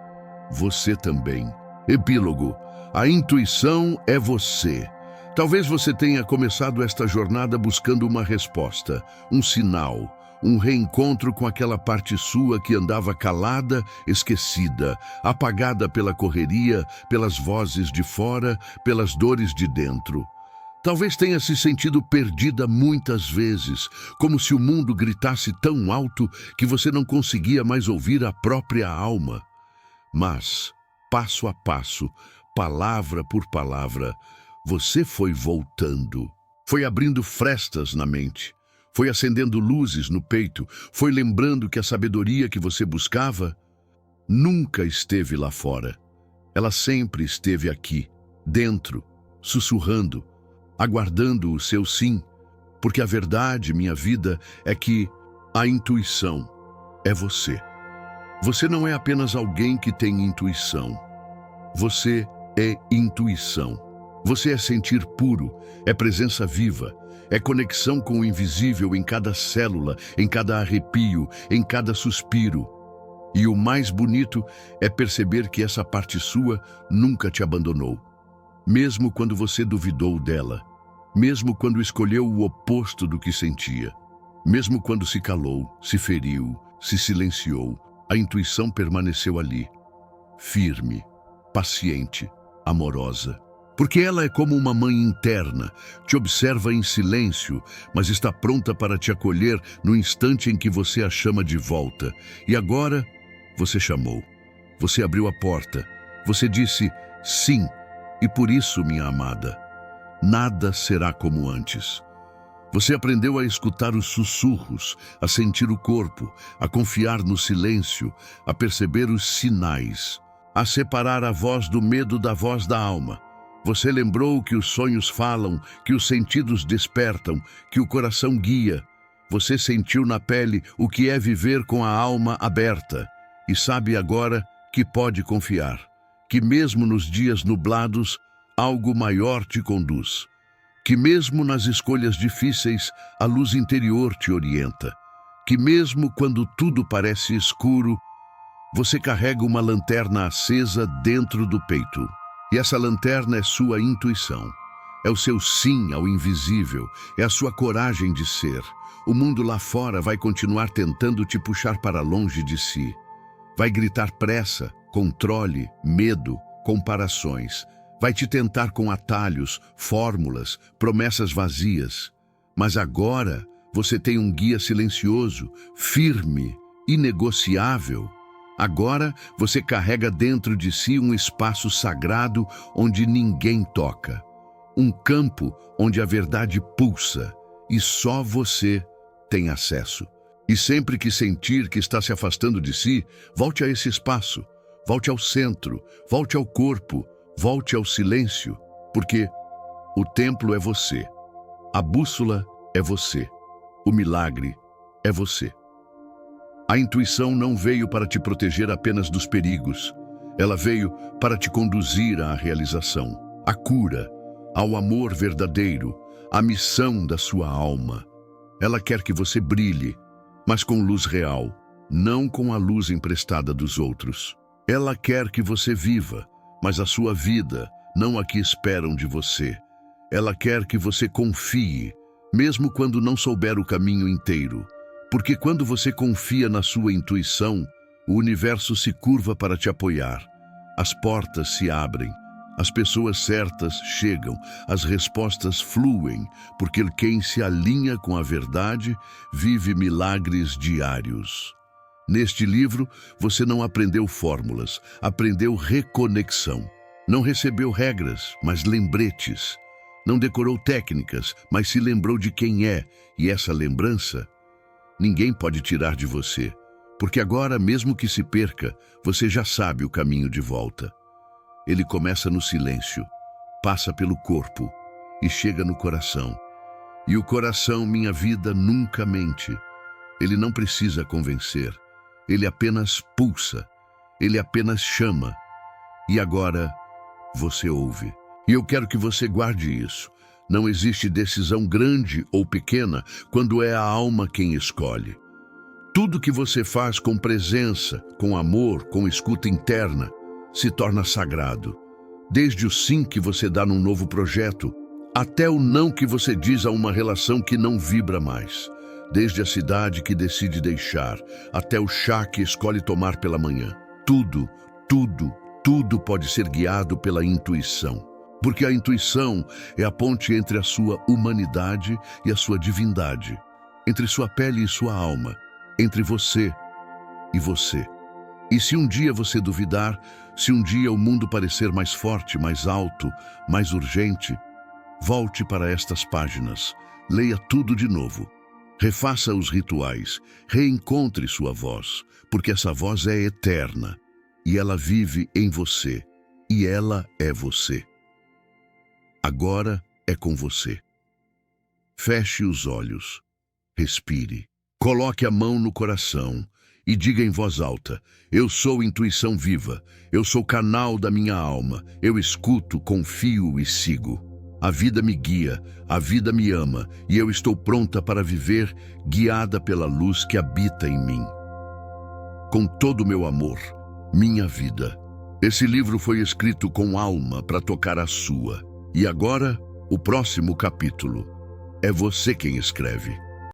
você também. Epílogo: a intuição é você. Talvez você tenha começado esta jornada buscando uma resposta, um sinal, um reencontro com aquela parte sua que andava calada, esquecida, apagada pela correria, pelas vozes de fora, pelas dores de dentro. Talvez tenha se sentido perdida muitas vezes, como se o mundo gritasse tão alto que você não conseguia mais ouvir a própria alma. Mas, passo a passo, palavra por palavra, você foi voltando, foi abrindo frestas na mente, foi acendendo luzes no peito, foi lembrando que a sabedoria que você buscava nunca esteve lá fora. Ela sempre esteve aqui, dentro, sussurrando, aguardando o seu sim, porque a verdade, minha vida, é que a intuição é você. Você não é apenas alguém que tem intuição. Você é intuição. Você é sentir puro, é presença viva, é conexão com o invisível em cada célula, em cada arrepio, em cada suspiro. E o mais bonito é perceber que essa parte sua nunca te abandonou. Mesmo quando você duvidou dela, mesmo quando escolheu o oposto do que sentia, mesmo quando se calou, se feriu, se silenciou, a intuição permaneceu ali, firme, paciente, amorosa. Porque ela é como uma mãe interna, te observa em silêncio, mas está pronta para te acolher no instante em que você a chama de volta. E agora, você chamou, você abriu a porta, você disse sim, e por isso, minha amada, nada será como antes. Você aprendeu a escutar os sussurros, a sentir o corpo, a confiar no silêncio, a perceber os sinais, a separar a voz do medo da voz da alma. Você lembrou que os sonhos falam, que os sentidos despertam, que o coração guia. Você sentiu na pele o que é viver com a alma aberta e sabe agora que pode confiar, que mesmo nos dias nublados, algo maior te conduz, que mesmo nas escolhas difíceis, a luz interior te orienta, que mesmo quando tudo parece escuro, você carrega uma lanterna acesa dentro do peito. E essa lanterna é sua intuição, é o seu sim ao invisível, é a sua coragem de ser. O mundo lá fora vai continuar tentando te puxar para longe de si. Vai gritar pressa, controle, medo, comparações. Vai te tentar com atalhos, fórmulas, promessas vazias. Mas agora Você tem um guia silencioso, firme, inegociável. Agora você carrega dentro de si um espaço sagrado onde ninguém toca. Um campo onde a verdade pulsa e só você tem acesso. E sempre que sentir que está se afastando de si, volte a esse espaço, volte ao centro, volte ao corpo, volte ao silêncio, porque o templo é você, a bússola é você, o milagre é você. A intuição não veio para te proteger apenas dos perigos, ela veio para te conduzir à realização, à cura, ao amor verdadeiro, à missão da sua alma. Ela quer que você brilhe, mas com luz real, não com a luz emprestada dos outros. Ela quer que você viva, mas a sua vida, não a que esperam de você. Ela quer que você confie, mesmo quando não souber o caminho inteiro. Porque quando você confia na sua intuição, o universo se curva para te apoiar. As portas se abrem, as pessoas certas chegam, as respostas fluem, porque quem se alinha com a verdade vive milagres diários. Neste livro, você não aprendeu fórmulas, aprendeu reconexão. Não recebeu regras, mas lembretes. Não decorou técnicas, mas se lembrou de quem é, e essa lembrança ninguém pode tirar de você, porque agora, mesmo que se perca, você já sabe o caminho de volta. Ele começa no silêncio, passa pelo corpo e chega no coração. E o coração, minha vida, nunca mente. Ele não precisa convencer, ele apenas pulsa, ele apenas chama. E agora, você ouve. E eu quero que você guarde isso. Não existe decisão grande ou pequena quando é a alma quem escolhe. Tudo que você faz com presença, com amor, com escuta interna, se torna sagrado. Desde o sim que você dá num novo projeto, até o não que você diz a uma relação que não vibra mais. Desde a cidade que decide deixar, até o chá que escolhe tomar pela manhã. Tudo pode ser guiado pela intuição. Porque a intuição é a ponte entre a sua humanidade e a sua divindade, entre sua pele e sua alma, entre você e você. E se um dia você duvidar, se um dia o mundo parecer mais forte, mais alto, mais urgente, volte para estas páginas, leia tudo de novo, refaça os rituais, reencontre sua voz, porque essa voz é eterna, e ela vive em você, e ela é você. Agora é com você. Feche os olhos, respire, coloque a mão no coração e diga em voz alta: eu sou intuição viva, eu sou canal da minha alma, eu escuto, confio e sigo. A vida me guia, a vida me ama e eu estou pronta para viver, guiada pela luz que habita em mim. Com todo o meu amor, minha vida. Esse livro foi escrito com alma para tocar a sua. E agora, o próximo capítulo. É você quem escreve.